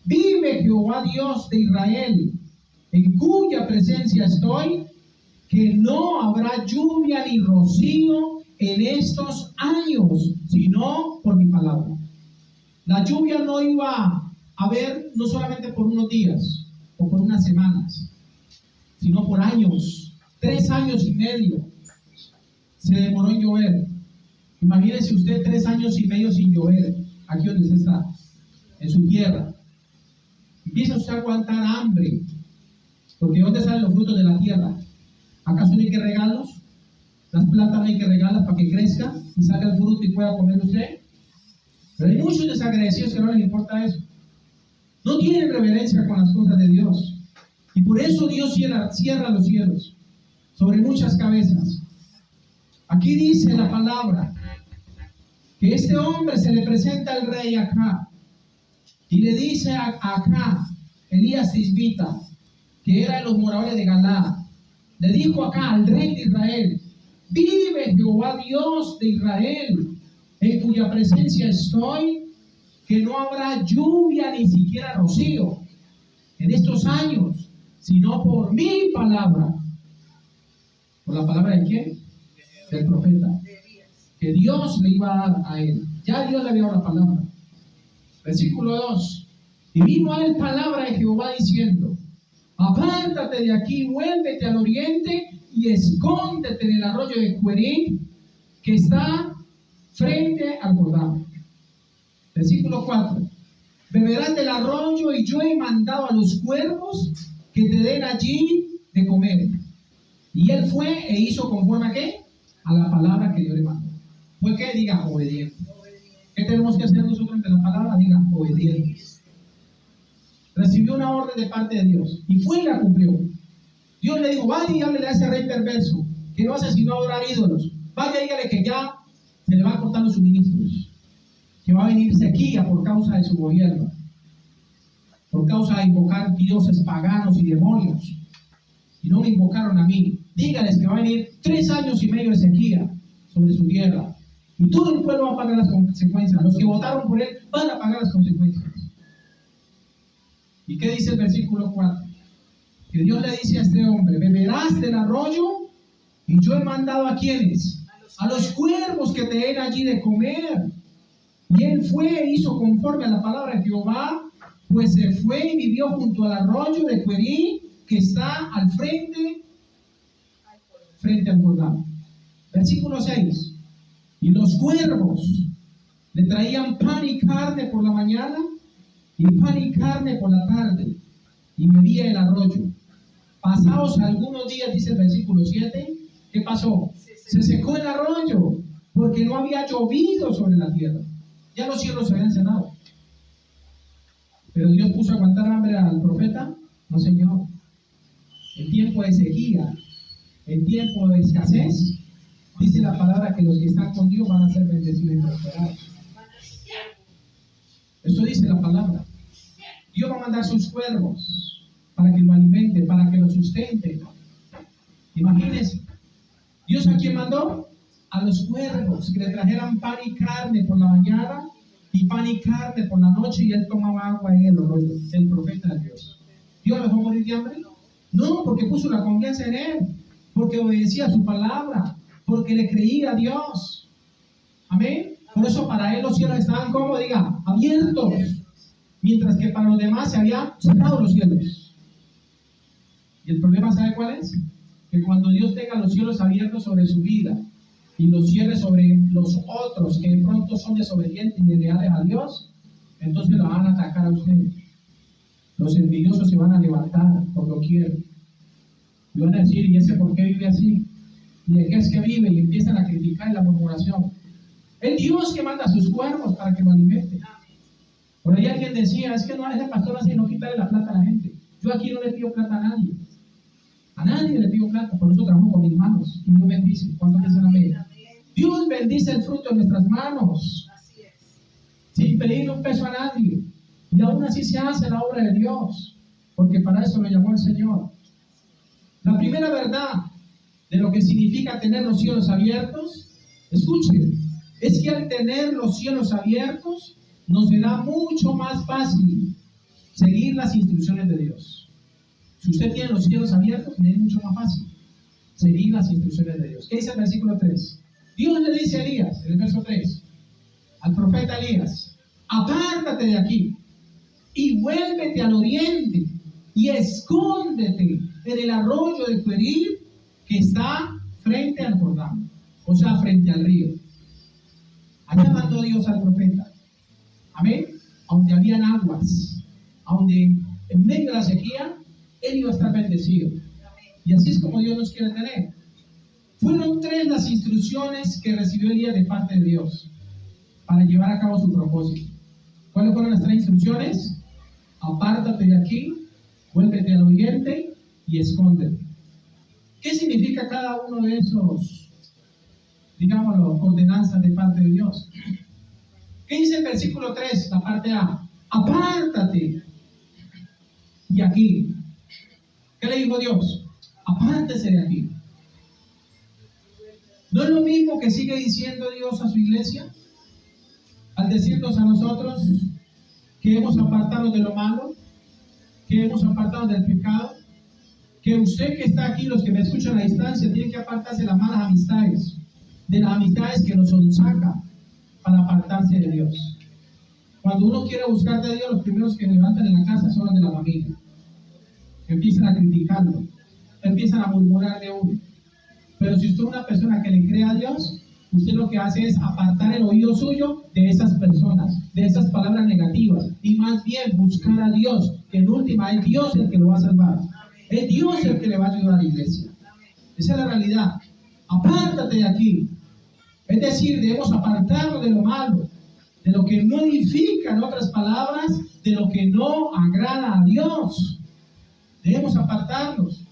vive Jehová Dios de Israel, en cuya presencia estoy, que no habrá lluvia ni rocío en estos años, sino por mi palabra. La lluvia no iba a haber no solamente por unos días o por unas semanas, sino por años. 3 años y medio se demoró en llover. Imagínese usted 3 años y medio sin llover, aquí donde usted está, en su tierra. Empieza usted a aguantar hambre, porque ¿dónde salen los frutos de la tierra? ¿Acaso no hay que regarlos? Las plantas no hay que regarlas para que crezcan y salga el fruto y pueda comer usted. Pero hay muchos desagradecidos que no les importa eso. No tienen reverencia con las cosas de Dios. Y por eso Dios cierra los cielos sobre muchas cabezas. Aquí dice la palabra que este hombre se le presenta al rey Acab y le dice a Acab, Elías Tisbita, que era de los moradores de Galaad, le dijo acá al rey de Israel: vive Jehová Dios de Israel, en cuya presencia estoy, que no habrá lluvia ni siquiera rocío en estos años, sino por mi palabra. ¿Por la palabra de quién? Del profeta. Que Dios le iba a dar a él. Ya Dios le había dado la palabra. Versículo 2. Y vino a él palabra de Jehová diciendo: apártate de aquí, vuélvete al oriente y escóndete en el arroyo de Querit, que está frente al Jordán. Versículo 4. Beberás del arroyo, y yo he mandado a los cuervos que te den allí de comer. Y él fue e hizo conforme a ¿qué? A la palabra que Dios le mandó. ¿Fue qué? Diga, obediente. ¿Qué tenemos que hacer nosotros ante la palabra? Diga, obedientes. Recibió una orden de parte de Dios y fue y la cumplió. Dios le dijo: vaya y háblele a ese rey perverso que no hace sino adorar ídolos. Vaya y dígale que ya se le van a cortar los suministros, que va a venir sequía por causa de su gobierno, por causa de invocar dioses paganos y demonios, y no me invocaron a mí. Dígales que va a venir 3 años y medio de sequía sobre su tierra, y todo el pueblo va a pagar las consecuencias. Los que votaron por él van a pagar las consecuencias. ¿Y qué dice el versículo 4? Que Dios le dice a este hombre: beberás del arroyo, y yo he mandado ¿a quiénes? A los cuervos que te den allí de comer. Y él fue e hizo conforme a la palabra de Jehová, pues se fue y vivió junto al arroyo de Querit, que está al frente al Jordán. Versículo 6. Y los cuervos le traían pan y carne por la mañana, y pan y carne por la tarde, y bebía el arroyo. Pasados algunos días, dice el versículo 7, ¿qué pasó? Se secó el arroyo, porque no había llovido sobre la tierra. Ya los cielos se habían cerrado. Pero Dios puso a aguantar hambre al profeta. No, Señor. En tiempo de sequía, en tiempo de escasez, dice la palabra que los que están con Dios van a ser bendecidos y prosperados. Eso dice la palabra. Dios va a mandar sus cuervos para que lo alimenten, para que lo sustenten. Imagínense. ¿Dios a quién mandó? A los cuervos, que le trajeran pan y carne por la mañana y pan y carne por la noche, y él tomaba agua en el arroyo, el profeta de Dios. ¿Dios lo dejó morir de hambre? No, porque puso la confianza en él, porque obedecía a su palabra, porque le creía a Dios. Amén. Por eso para él los cielos estaban, como diga, abiertos, mientras que para los demás se habían cerrado los cielos. Y el problema, ¿sabe cuál es? Que cuando Dios tenga los cielos abiertos sobre su vida y los cierre sobre los otros que de pronto son desobedientes y desleales a Dios, entonces la van a atacar a usted. Los envidiosos se van a levantar por lo quieren. Y van a decir, ¿y ese por qué vive así? ¿Y de qué es que vive? Y empiezan a criticar la murmuración. Es Dios que manda a sus cuervos para que lo alimenten. Por ahí alguien decía, es que no, ese pastor así no quitarle la plata a la gente. Yo aquí no le pido plata a nadie. A nadie le pido plata, por eso trabajo con mis manos. Y Dios bendice. ¿Cuántos dicen amén? Dios bendice el fruto de nuestras manos. Sin pedirle un peso a nadie. Y aún así se hace la obra de Dios. Porque para eso lo llamó el Señor. La primera verdad de lo que significa tener los cielos abiertos, escuchen, es que al tener los cielos abiertos, nos será mucho más fácil seguir las instrucciones de Dios. Si usted tiene los cielos abiertos, le es mucho más fácil seguir las instrucciones de Dios. ¿Qué dice el versículo 3? Dios le dice a Elías, en el verso 3, al profeta Elías, apártate de aquí y vuélvete al oriente y escóndete en el arroyo de Querib que está frente al Jordán, o sea, frente al río. Allá mandó Dios al profeta. Amén. Donde habían aguas, donde en medio de la sequía, él iba a estar bendecido. Y así es como Dios nos quiere tener. Fueron 3 las instrucciones que recibió Elías de parte de Dios para llevar a cabo su propósito. ¿Cuáles fueron las 3 instrucciones? Apártate de aquí, vuélvete al oriente y escóndete. ¿Qué significa cada uno de esos, digámoslo, ordenanzas de parte de Dios? ¿Qué dice el versículo 3, la parte A? Apártate de aquí. ¿Qué le dijo Dios? Apártese de aquí. ¿No es lo mismo que sigue diciendo Dios a su iglesia? Al decirnos a nosotros que hemos apartado de lo malo, que hemos apartado del pecado, que usted que está aquí, los que me escuchan a distancia, tiene que apartarse de las malas amistades, de las amistades que nos sonsacan para apartarse de Dios. Cuando uno quiere buscar de Dios, los primeros que levantan en la casa son los de la familia. Empiezan a criticarlo, empiezan a murmurar de uno. Pero si usted es una persona que le cree a Dios, usted lo que hace es apartar el oído suyo de esas personas, de esas palabras negativas, y más bien buscar a Dios, que en última es Dios el que lo va a salvar. Es Dios el que le va a ayudar a la iglesia. Esa es la realidad. Apártate de aquí. Es decir, debemos apartarnos de lo malo, de lo que no edifica, en otras palabras, de lo que no agrada a Dios. Debemos apartarnos.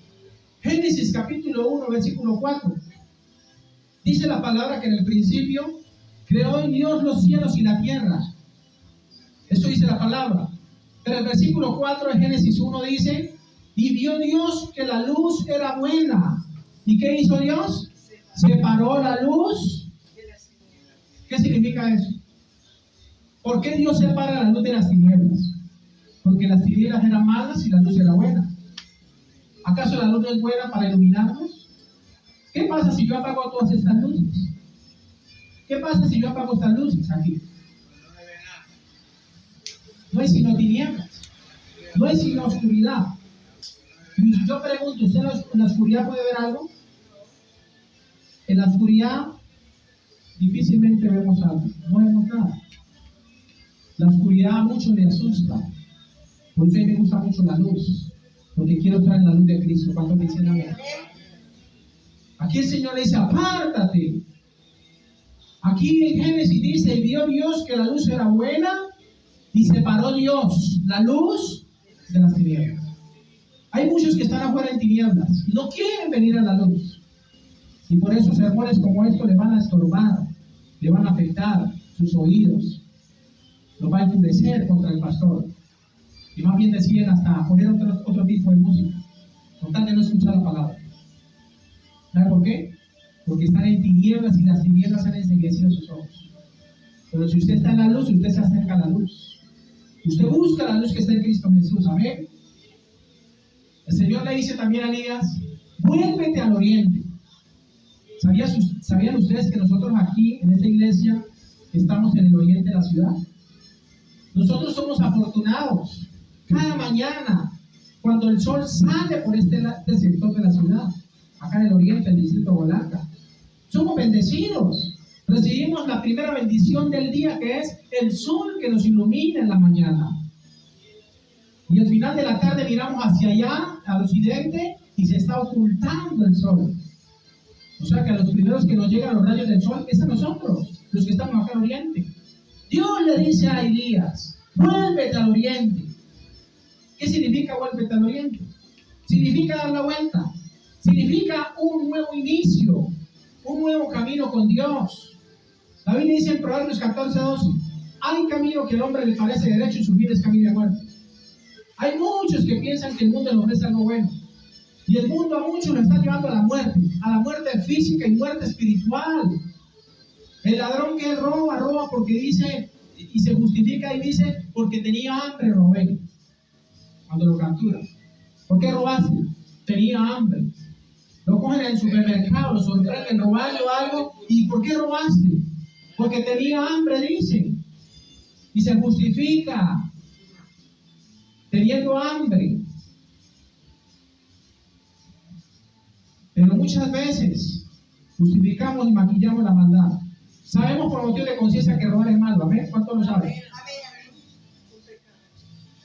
Génesis capítulo 1, versículo 4. Dice la palabra que en el principio creó Dios los cielos y la tierra. Eso dice la palabra. Pero el versículo 4 de Génesis 1 dice, y vio Dios que la luz era buena. ¿Y qué hizo Dios? Separó la luz. ¿Qué significa eso? ¿Por qué Dios separa la luz de las tinieblas? Porque las tinieblas eran malas y la luz era buena. ¿Acaso la luz no es buena para iluminarnos? ¿Qué pasa si yo apago todas estas luces? ¿Qué pasa si yo apago estas luces aquí? No hay sino tinieblas. No hay sino oscuridad. Y yo pregunto, ¿usted en la oscuridad puede ver algo? En la oscuridad difícilmente vemos algo. No vemos nada. La oscuridad a muchos le asusta. Por eso a mí me gusta mucho la luz. Porque quiero estar en la luz de Cristo. ¿Cuántos dicen amén? Aquí el Señor le dice, apártate. Aquí en Génesis dice, y vio Dios que la luz era buena, y separó Dios la luz de las tinieblas. Hay muchos que están afuera en tinieblas, no quieren venir a la luz. Y por eso sermones como estos le van a estorbar, le van a afectar sus oídos, lo va a enfurecer contra el pastor. Y más bien deciden hasta poner otro tipo de música, con tal de no escuchar la palabra. ¿Sabe por qué? Porque están en tinieblas y las tinieblas han enseguecido sus ojos. Pero si usted está en la luz, usted se acerca a la luz. Usted busca la luz que está en Cristo Jesús. Amén. El Señor le dice también a Elías, vuélvete al oriente. ¿Sabían ustedes que nosotros aquí, en esta iglesia, estamos en el oriente de la ciudad? Nosotros somos afortunados. Cada mañana, cuando el sol sale por este sector de la ciudad, acá en el oriente, el distrito de Bolanca. Somos bendecidos. Recibimos la primera bendición del día, que es el sol que nos ilumina en la mañana. Y al final de la tarde miramos hacia allá, al occidente, y se está ocultando el sol. O sea que a los primeros que nos llegan los rayos del sol es a nosotros, los que estamos acá al oriente. Dios le dice a Elías, vuélvete al oriente. ¿Qué significa vuélvete al oriente? Significa dar la vuelta. Significa un nuevo inicio, un nuevo camino con Dios. La Biblia dice en Proverbios 14:12, hay camino que al hombre le parece derecho y su fin es camino de muerte. Hay muchos que piensan que el mundo le ofrece algo bueno. Y el mundo a muchos lo está llevando a la muerte física y muerte espiritual. El ladrón que roba porque dice, y se justifica y dice, porque tenía hambre, robé. Cuando lo capturan. ¿Por qué robaste? Tenía hambre. Lo cogen en el supermercado, lo sorprenden robando algo. ¿Y por qué robaste? Porque tenía hambre, dice. Y se justifica. Teniendo hambre. Pero muchas veces justificamos y maquillamos la maldad. Sabemos por motivo de conciencia que robar es malo. ¿Amén? ¿Cuántos lo saben?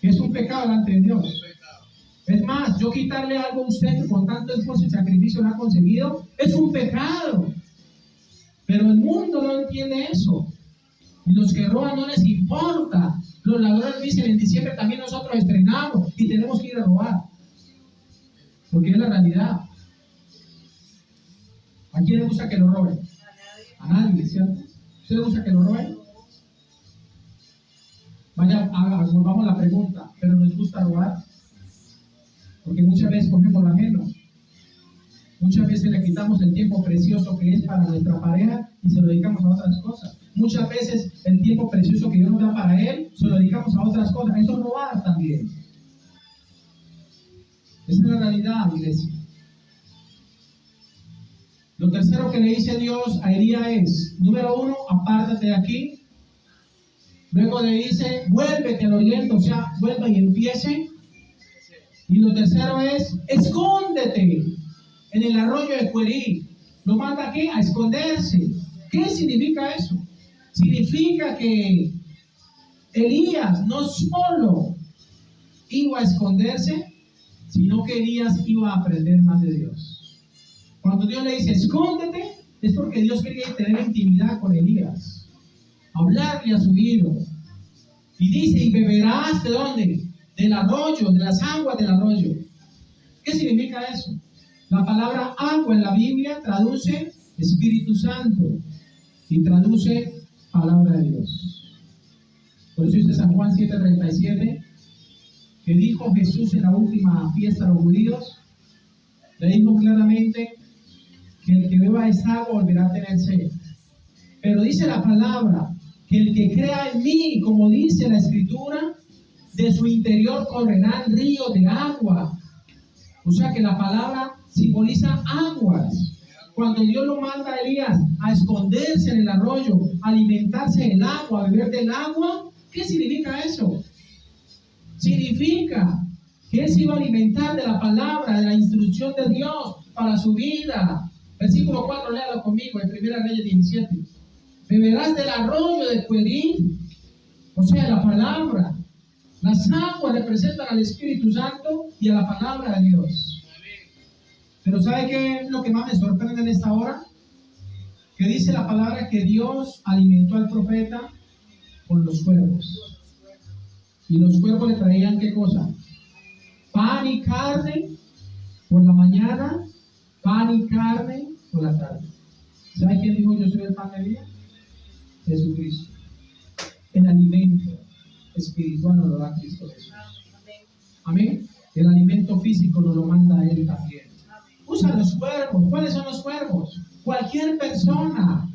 Es un pecado delante de Dios. Es más, yo quitarle algo a usted que con tanto esfuerzo y sacrificio lo ha conseguido, es un pecado. Pero el mundo no entiende eso. Y los que roban no les importa. Los ladrones dicen, en diciembre también nosotros estrenamos y tenemos que ir a robar. Porque es la realidad. ¿A quién le gusta que lo roben? A nadie, ¿cierto? ¿A usted le gusta que lo roben? Vaya, volvamos a la pregunta. ¿Pero nos gusta robar? Porque muchas veces cogemos lo ajeno. Muchas veces le quitamos el tiempo precioso que es para nuestra pareja y se lo dedicamos a otras cosas. Muchas veces el tiempo precioso que Dios nos da para él, se lo dedicamos a otras cosas. Eso es robar también. Esa es la realidad, iglesia. Lo tercero que le dice Dios a Elías es, número 1, apártate de aquí. Luego le dice, vuélvete al oriente, o sea, vuelva y empiece. Y lo tercero es, escóndete en el arroyo de Cuerí. Lo manda aquí a esconderse. ¿Qué significa eso? Significa que Elías no solo iba a esconderse, sino que Elías iba a aprender más de Dios. Cuando Dios le dice, escóndete, es porque Dios quería tener intimidad con Elías. Hablarle a su oído. Y dice, y beberás ¿de dónde? Del arroyo, de las aguas del arroyo. ¿Qué significa eso? La palabra agua en la Biblia traduce Espíritu Santo y traduce palabra de Dios. Por eso dice San Juan 7:37, que dijo Jesús en la última fiesta de los judíos, le dijo claramente que el que beba esa agua volverá a tener sed. Pero dice la palabra que el que crea en mí, como dice la Escritura, de su interior correrán ríos de agua. O sea que la palabra simboliza aguas. Cuando Dios lo manda a Elías a esconderse en el arroyo, a alimentarse del agua, a beber del agua, ¿qué significa eso? Significa que él se iba a alimentar de la palabra, de la instrucción de Dios para su vida. Versículo 4, léalo conmigo, en 1 Reyes 17. Beberás del arroyo de Cuerí, o sea, la palabra. Las aguas representan al Espíritu Santo y a la palabra de Dios. Pero ¿sabe qué es lo que más me sorprende en esta hora? Que dice la palabra que Dios alimentó al profeta con los cuervos. Y los cuervos le traían ¿qué cosa? Pan y carne por la mañana, pan y carne por la tarde. ¿Sabe quién dijo yo soy el pan de vida? Jesucristo. El alimento espiritual nos lo da Cristo Jesús. Amén. El alimento físico nos lo manda a Él también. Usa los cuervos. ¿Cuáles son los cuervos? Cualquier persona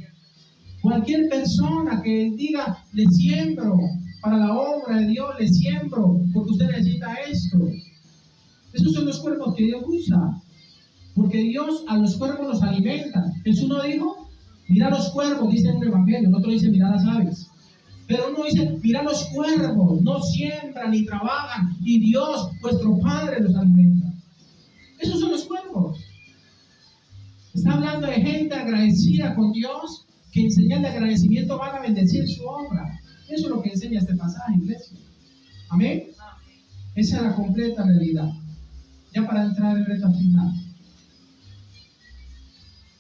que diga, le siembro para la obra de Dios, le siembro porque usted necesita esto. Esos son los cuervos que Dios usa. Porque Dios a los cuervos los alimenta. Jesús no dijo, mira los cuervos, dice en un evangelio. El otro dice, mira las aves. Pero uno dice, mira los cuervos, no siembran ni trabajan, y Dios, vuestro Padre, los alimenta. Esos son los cuervos. Está hablando de gente agradecida con Dios, que en señal de agradecimiento van a bendecir su obra. Eso es lo que enseña este pasaje, iglesia. Amén. Esa es la completa realidad. Ya para entrar en recta final.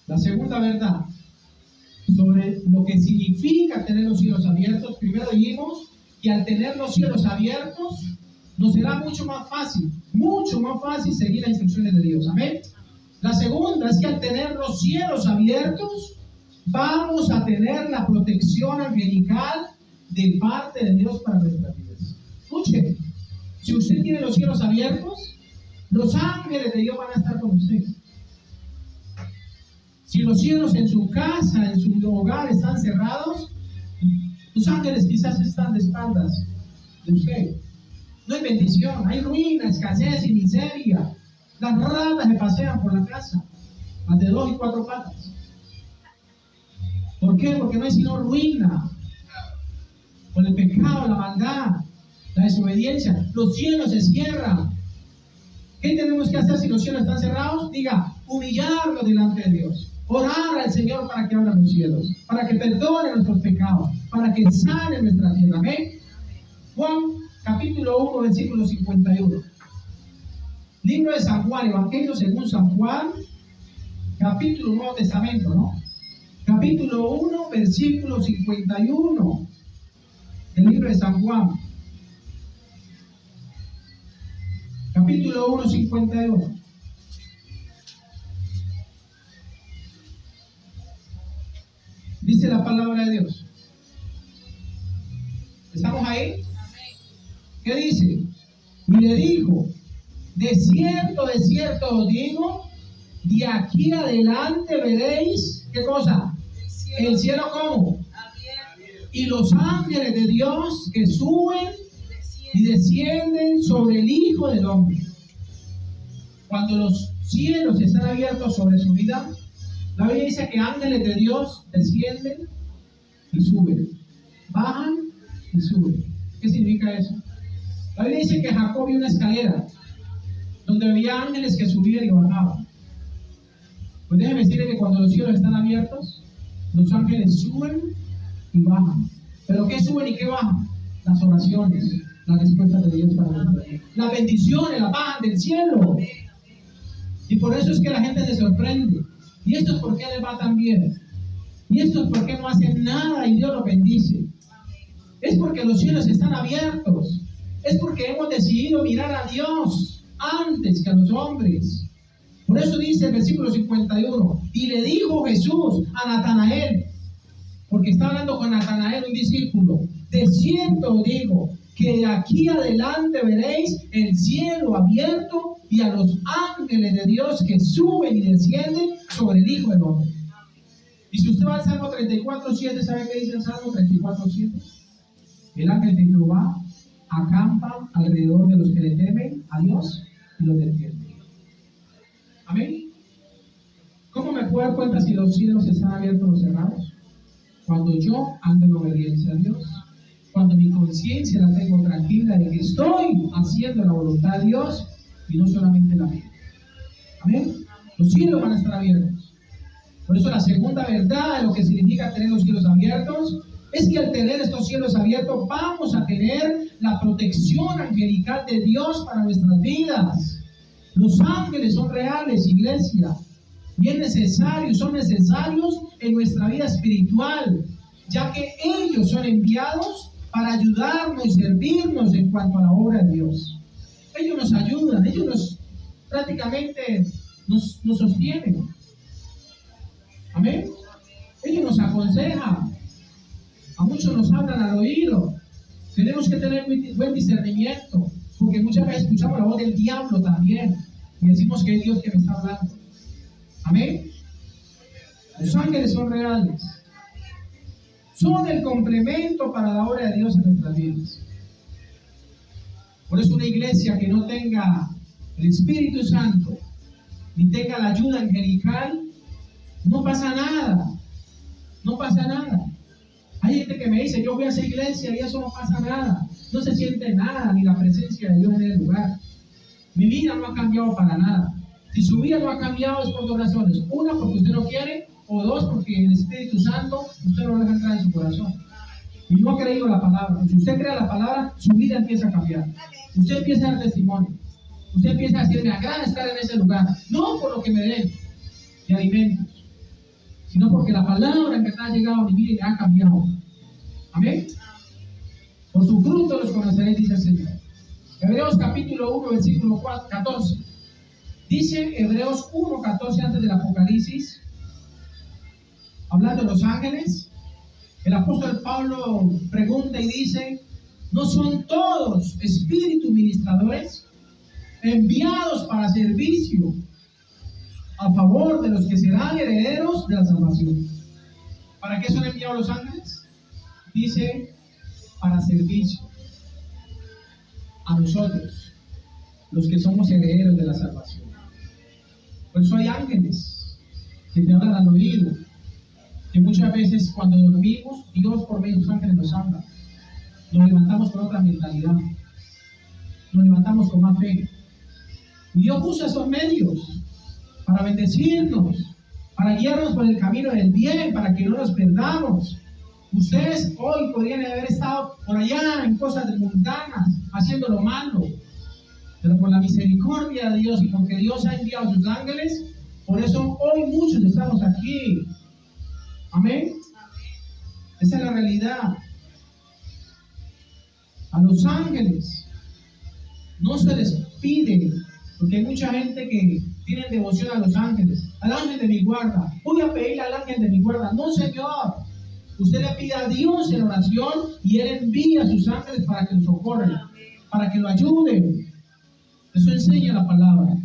La segunda verdad sobre lo que significa tener los cielos abiertos. Primero dijimos que al tener los cielos abiertos nos será mucho más fácil seguir las instrucciones de Dios. Amén. La segunda es que al tener los cielos abiertos vamos a tener la protección angelical de parte de Dios para nuestras vidas. Escuche, si usted tiene los cielos abiertos, los ángeles de Dios van a estar con usted. Si los cielos en su casa, en su hogar están cerrados, los ángeles quizás están de espaldas de usted. No hay bendición, hay ruina, escasez y miseria. Las ratas se pasean por la casa, las de 2 y 4 patas. ¿Por qué? Porque no hay sino ruina. Con el pecado, la maldad, la desobediencia, los cielos se cierran. ¿Qué tenemos que hacer si los cielos están cerrados? Diga, humillarnos delante de Dios. Orar al Señor para que abra los cielos, para que perdone nuestros pecados, para que sane nuestra tierra. Amén. Juan capítulo 1, versículo 51. Libro de San Juan, Evangelio según San Juan, capítulo Nuevo Testamento, ¿no? Capítulo 1, versículo 51. El libro de San Juan. Capítulo 1, 51. Dice la palabra de Dios. ¿Estamos ahí? ¿Qué dice? Y le dijo, de cierto os digo, de aquí adelante veréis, ¿qué cosa? El cielo ¿cómo? Y los ángeles de Dios que suben y descienden sobre el Hijo del Hombre. Cuando los cielos están abiertos sobre su vida, la Biblia dice que ángeles de Dios descienden y suben, bajan y suben. ¿Qué significa eso? La Biblia dice que Jacob vio una escalera donde había ángeles que subían y bajaban. Pues déjeme decirle que cuando los cielos están abiertos, los ángeles suben y bajan. ¿Pero qué suben y qué bajan? Las oraciones, las respuestas de Dios para nosotros. Las bendiciones, las bajan del cielo. Y por eso es que la gente se sorprende. Y esto es porque les va tan bien. Y esto es porque no hacen nada y Dios los bendice. Es porque los cielos están abiertos. Es porque hemos decidido mirar a Dios antes que a los hombres. Por eso dice el versículo 51, y le dijo Jesús a Natanael, porque está hablando con Natanael, un discípulo, de cierto os digo, que de aquí adelante veréis el cielo abierto y a los ángeles de Dios que suben y descienden sobre el Hijo del Hombre. Y si usted va al Salmo 34:7, ¿sabe qué dice el Salmo 34:7? El ángel de Jehová acampa alrededor de los que le temen a Dios y los defiende. Amén. ¿Cómo me puedo dar cuenta si los cielos están abiertos o cerrados? Cuando yo ando en obediencia a Dios, cuando mi conciencia la tengo tranquila de que estoy haciendo la voluntad de Dios y no solamente la mía. Amén. Los cielos van a estar abiertos. Por eso la segunda verdad de lo que significa tener los cielos abiertos es que al tener estos cielos abiertos vamos a tener la protección angelical de Dios para nuestras vidas. Los ángeles son reales, iglesia, y es necesario, son necesarios en nuestra vida espiritual, ya que ellos son enviados para ayudarnos y servirnos en cuanto a la obra de Dios. Ellos nos ayudan, ellos prácticamente nos sostienen. Amén. Ellos nos aconsejan, a muchos nos hablan al oído. Tenemos que tener buen discernimiento, porque muchas veces escuchamos la voz del diablo también y decimos que es Dios que me está hablando. Amén. Los ángeles son reales, son el complemento para la obra de Dios en nuestras vidas. Por eso una iglesia que no tenga el Espíritu Santo ni tenga la ayuda angelical, no pasa nada. No pasa nada. Hay gente que me dice, yo voy a esa iglesia y eso no pasa nada. No se siente nada, ni la presencia de Dios en el lugar. Mi vida no ha cambiado para nada. Si su vida no ha cambiado es por dos razones. Una, porque usted no quiere, o dos, porque el Espíritu Santo usted no lo deja entrar en su corazón. Y no ha creído la palabra. Si usted cree la palabra, su vida empieza a cambiar. Usted empieza a dar testimonio. Usted empieza a decir, me agrada estar en ese lugar. No por lo que me den de alimentos, sino porque la palabra que ha llegado a mi vida y me ha cambiado. Amén. Por su fruto los conoceréis, dice el Señor. Hebreos capítulo 1, versículo 14. Dice Hebreos 1, 14 antes del Apocalipsis, hablando de los ángeles, el apóstol Pablo pregunta y dice, ¿no son todos espíritus ministradores enviados para servicio a favor de los que serán herederos de la salvación? ¿Para qué son enviados los ángeles? Dice, para servicio a nosotros, los que somos herederos de la salvación. Por eso hay ángeles que te hablan al oído, que muchas veces cuando dormimos, Dios por medio de sus ángeles nos habla. Nos levantamos con otra mentalidad, nos levantamos con más fe. Y Dios usa esos medios para bendecirnos, para guiarnos por el camino del bien, para que no nos perdamos. Ustedes hoy podrían haber estado por allá en cosas mundanas, haciendo lo malo, pero por la misericordia de Dios y porque Dios ha enviado a sus ángeles, por eso hoy muchos estamos aquí. Amén. Esa es la realidad. A los ángeles no se les pide, porque hay mucha gente que tiene devoción a los ángeles. Al ángel de mi guarda, voy a pedirle al ángel de mi guarda. No, Señor. Usted le pide a Dios en oración y Él envía a sus ángeles para que lo socorran, para que lo ayuden. Eso enseña la palabra.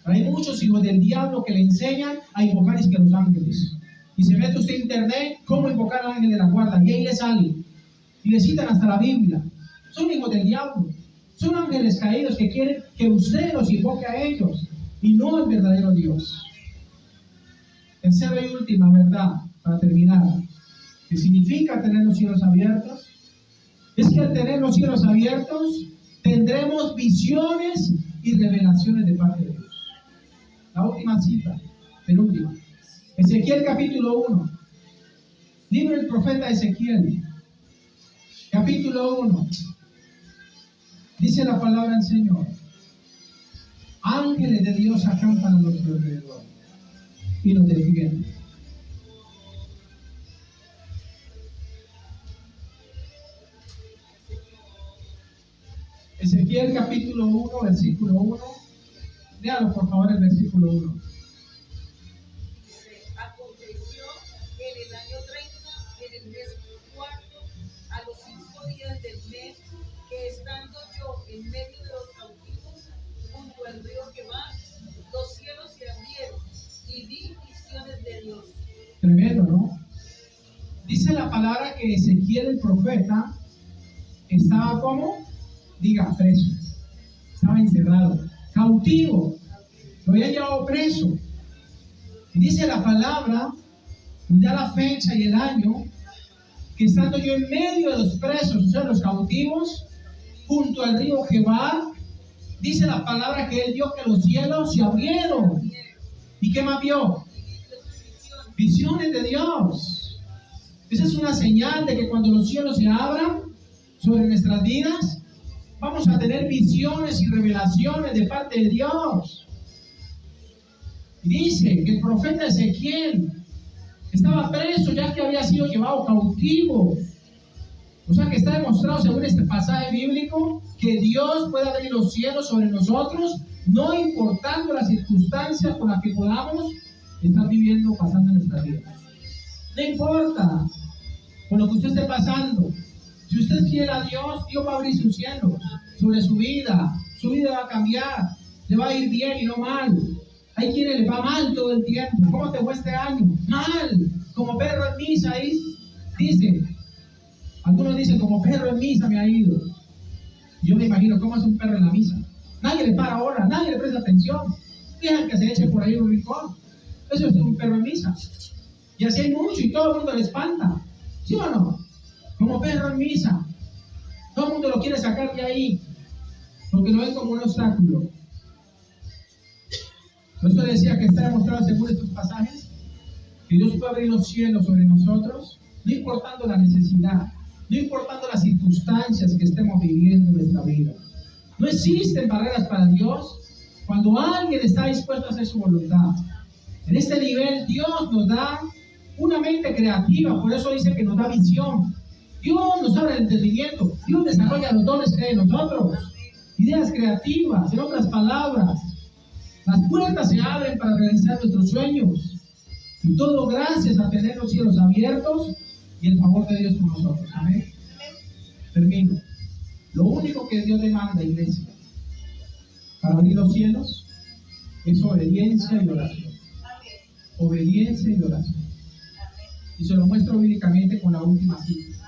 Pero hay muchos hijos del diablo que le enseñan a invocar a los ángeles. Y se mete usted en internet cómo invocar al ángel de la guarda y ahí le sale. Y le citan hasta la Biblia. Son hijos del diablo. Son ángeles caídos que quieren que usted los invoque a ellos y no al verdadero Dios. Tercera y última verdad, para terminar, que significa tener los cielos abiertos, es que al tener los cielos abiertos tendremos visiones y revelaciones de parte de Dios. La última cita, penúltima. Ezequiel capítulo 1. Libro del profeta Ezequiel, capítulo 1. Dice la palabra del Señor: ángeles de Dios acampan a nuestro alrededor y nos defienden. Ezequiel capítulo 1, versículo 1. Léalo por favor el versículo 1. Aconteció en el año 30, en el mes cuarto, a los 5 días del mes, que estando yo en medio de los cautivos, junto al río Quebar, los cielos se abrieron y vi visiones de Dios. Tremendo, ¿no? Dice la palabra que Ezequiel el profeta estaba como, diga, preso, estaba encerrado, cautivo, lo había llevado preso. Y dice la palabra, y da la fecha y el año, que estando yo en medio de los presos, o sea, los cautivos, junto al río Quebar, dice la palabra que él vio que los cielos se abrieron. ¿Y qué más vio? Visiones de Dios. Esa es una señal de que cuando los cielos se abran sobre nuestras vidas, vamos a tener visiones y revelaciones de parte de Dios. Y dice que el profeta Ezequiel estaba preso ya que había sido llevado cautivo. O sea que está demostrado según este pasaje bíblico que Dios puede abrir los cielos sobre nosotros, no importando las circunstancias con las que podamos estar viviendo, pasando en nuestra vida. No importa con lo que usted esté pasando. Si usted es fiel a Dios, Dios va a abrir sus cielos sobre su vida va a cambiar, le va a ir bien y no mal. Hay quienes les va mal todo el tiempo. ¿Cómo te fue este año? Mal, como perro en misa, ahí dice. Algunos dicen, como perro en misa me ha ido. Yo me imagino cómo es un perro en la misa. Nadie le para ahora, nadie le presta atención. Dejan que se eche por ahí un rincón. Eso es un perro en misa. Y así hay mucho y todo el mundo le espanta. ¿Sí o no? como perro en misa. Todo el mundo lo quiere sacar de ahí, porque lo ven como un obstáculo. Por eso decía que está demostrado según estos pasajes, que Dios puede abrir los cielos sobre nosotros, no importando la necesidad, no importando las circunstancias que estemos viviendo en nuestra vida. No existen barreras para Dios cuando alguien está dispuesto a hacer su voluntad. En este nivel Dios nos da una mente creativa, por eso dice que nos da visión. Dios nos abre el entendimiento, Dios desarrolla los dones que hay en nosotros, ideas creativas, en otras palabras. Las puertas se abren para realizar nuestros sueños. Y todo gracias a tener los cielos abiertos y el favor de Dios con nosotros. Amén. Termino. Lo único que Dios demanda, iglesia, para abrir los cielos es obediencia y oración. Obediencia y oración. Y se lo muestro bíblicamente con la última cita.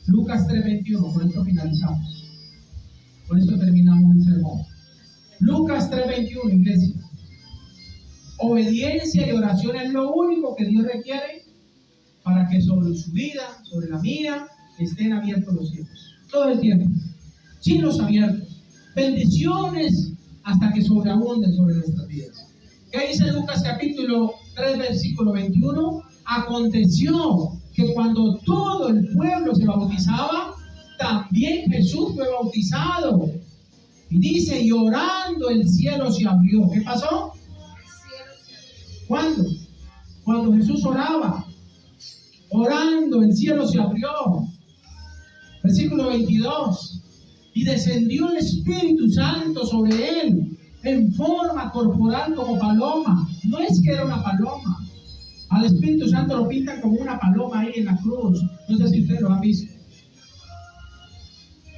Lucas 3:21, con esto finalizamos. Con esto terminamos el sermón. Lucas 3:21, iglesia. Obediencia y oración es lo único que Dios requiere para que sobre su vida, sobre la mía, estén abiertos los cielos. Todo el tiempo. Cielos abiertos. Bendiciones hasta que sobreabunden sobre nuestras vidas. ¿Qué dice Lucas capítulo 3, versículo 21? Aconteció que cuando todo el pueblo se bautizaba, también Jesús fue bautizado. Y dice, y orando el cielo se abrió. ¿Qué pasó? ¿Cuándo? Cuando Jesús oraba. Orando el cielo se abrió. Versículo 22. Y descendió el Espíritu Santo sobre él en forma corporal como paloma. No es que era una paloma. Al Espíritu Santo lo pintan como una paloma ahí en la cruz. No sé si ustedes lo han visto.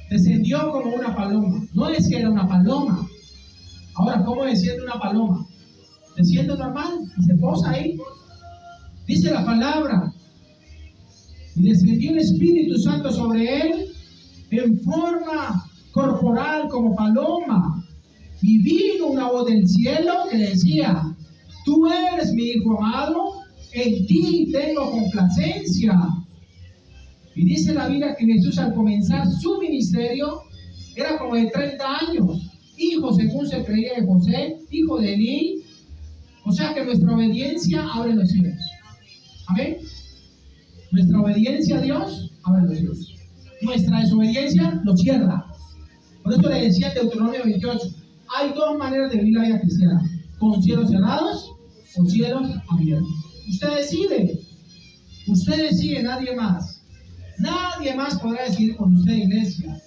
Descendió como una paloma. No es que era una paloma. Ahora, ¿cómo desciende una paloma? Desciende normal y se posa ahí. Dice la palabra. Y descendió el Espíritu Santo sobre él en forma corporal como paloma. Y vino una voz del cielo que decía: tú eres mi Hijo amado, en ti tengo complacencia. Y dice la Biblia que Jesús, al comenzar su ministerio, era como de 30 años, hijo según se creía de José, hijo de Elí. O sea que nuestra obediencia abre los cielos. Amén. Nuestra obediencia a Dios abre los cielos. Nuestra desobediencia lo cierra. Por eso le decía en Deuteronomio 28, hay dos maneras de vivir la vida cristiana: con cielos cerrados o cielos abiertos. Usted decide. Usted decide, nadie más. Nadie más podrá decidir por usted, iglesia.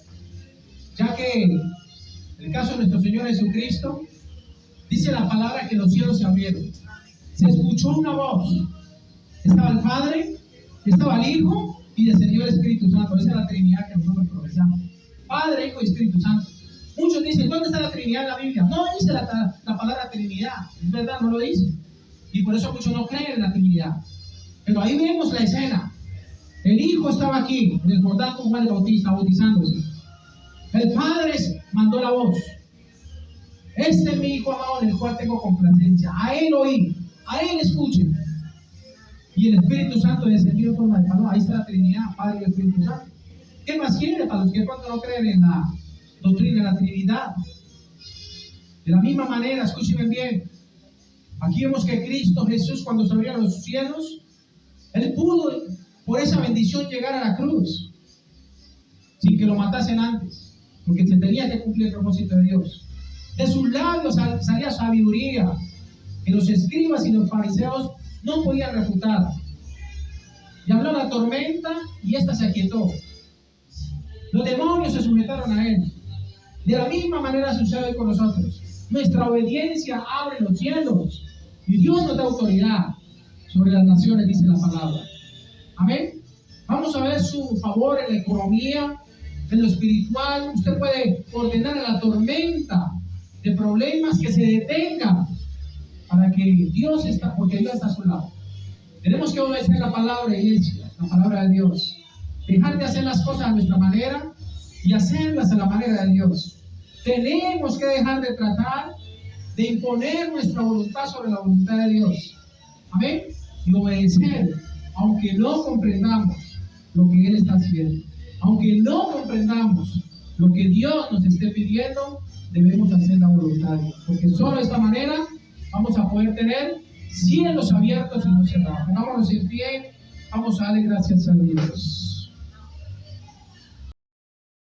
Ya que en el caso de nuestro Señor Jesucristo, dice la palabra que los cielos se abrieron. Se escuchó una voz. Estaba el Padre, estaba el Hijo y descendió el Espíritu Santo. Esa es la Trinidad que nosotros profesamos. Padre, Hijo y Espíritu Santo. Muchos dicen, ¿dónde está la Trinidad en la Biblia? No dice la palabra Trinidad. Es verdad, no lo dice. Y por eso muchos no creen en la Trinidad. Pero ahí vemos la escena. El Hijo estaba aquí, en el Jordán con Juan el Bautista, bautizándose. El Padre mandó la voz. Este es mi Hijo amado, en el cual tengo complacencia. A Él oí, a Él escuchen. Y el Espíritu Santo descendió en forma de paloma. Ahí está la Trinidad, Padre y Espíritu Santo. ¿Qué más quiere para los que cuando no creen en la doctrina de la Trinidad? De la misma manera, escúchenme bien. Aquí vemos que Cristo Jesús, cuando se abrieron los cielos, Él pudo, por esa bendición, llegar a la cruz sin que lo matasen antes, porque se tenía que cumplir el propósito de Dios. De sus labios salía sabiduría que los escribas y los fariseos no podían refutar. Y habló la tormenta y ésta se aquietó. Los demonios se sujetaron a él. De la misma manera sucede con nosotros. Nuestra obediencia abre los cielos y Dios nos da autoridad sobre las naciones, dice la palabra. Amén. Vamos a ver su favor en la economía, en lo espiritual. Usted puede ordenar a la tormenta de problemas que se detenga para que Dios está, porque Dios está a su lado. Tenemos que obedecer la palabra, iglesia, la palabra de Dios. Dejar de hacer las cosas a nuestra manera y hacerlas a la manera de Dios. Tenemos que dejar de tratar de imponer nuestra voluntad sobre la voluntad de Dios. Amén. Y obedecer, aunque no comprendamos, lo que Él está haciendo. Aunque no comprendamos lo que Dios nos esté pidiendo, debemos hacer la voluntad de Dios, porque solo de esta manera vamos a poder tener cielos abiertos y no cerrados. Pongámonos en pie, vamos a darle gracias a Dios.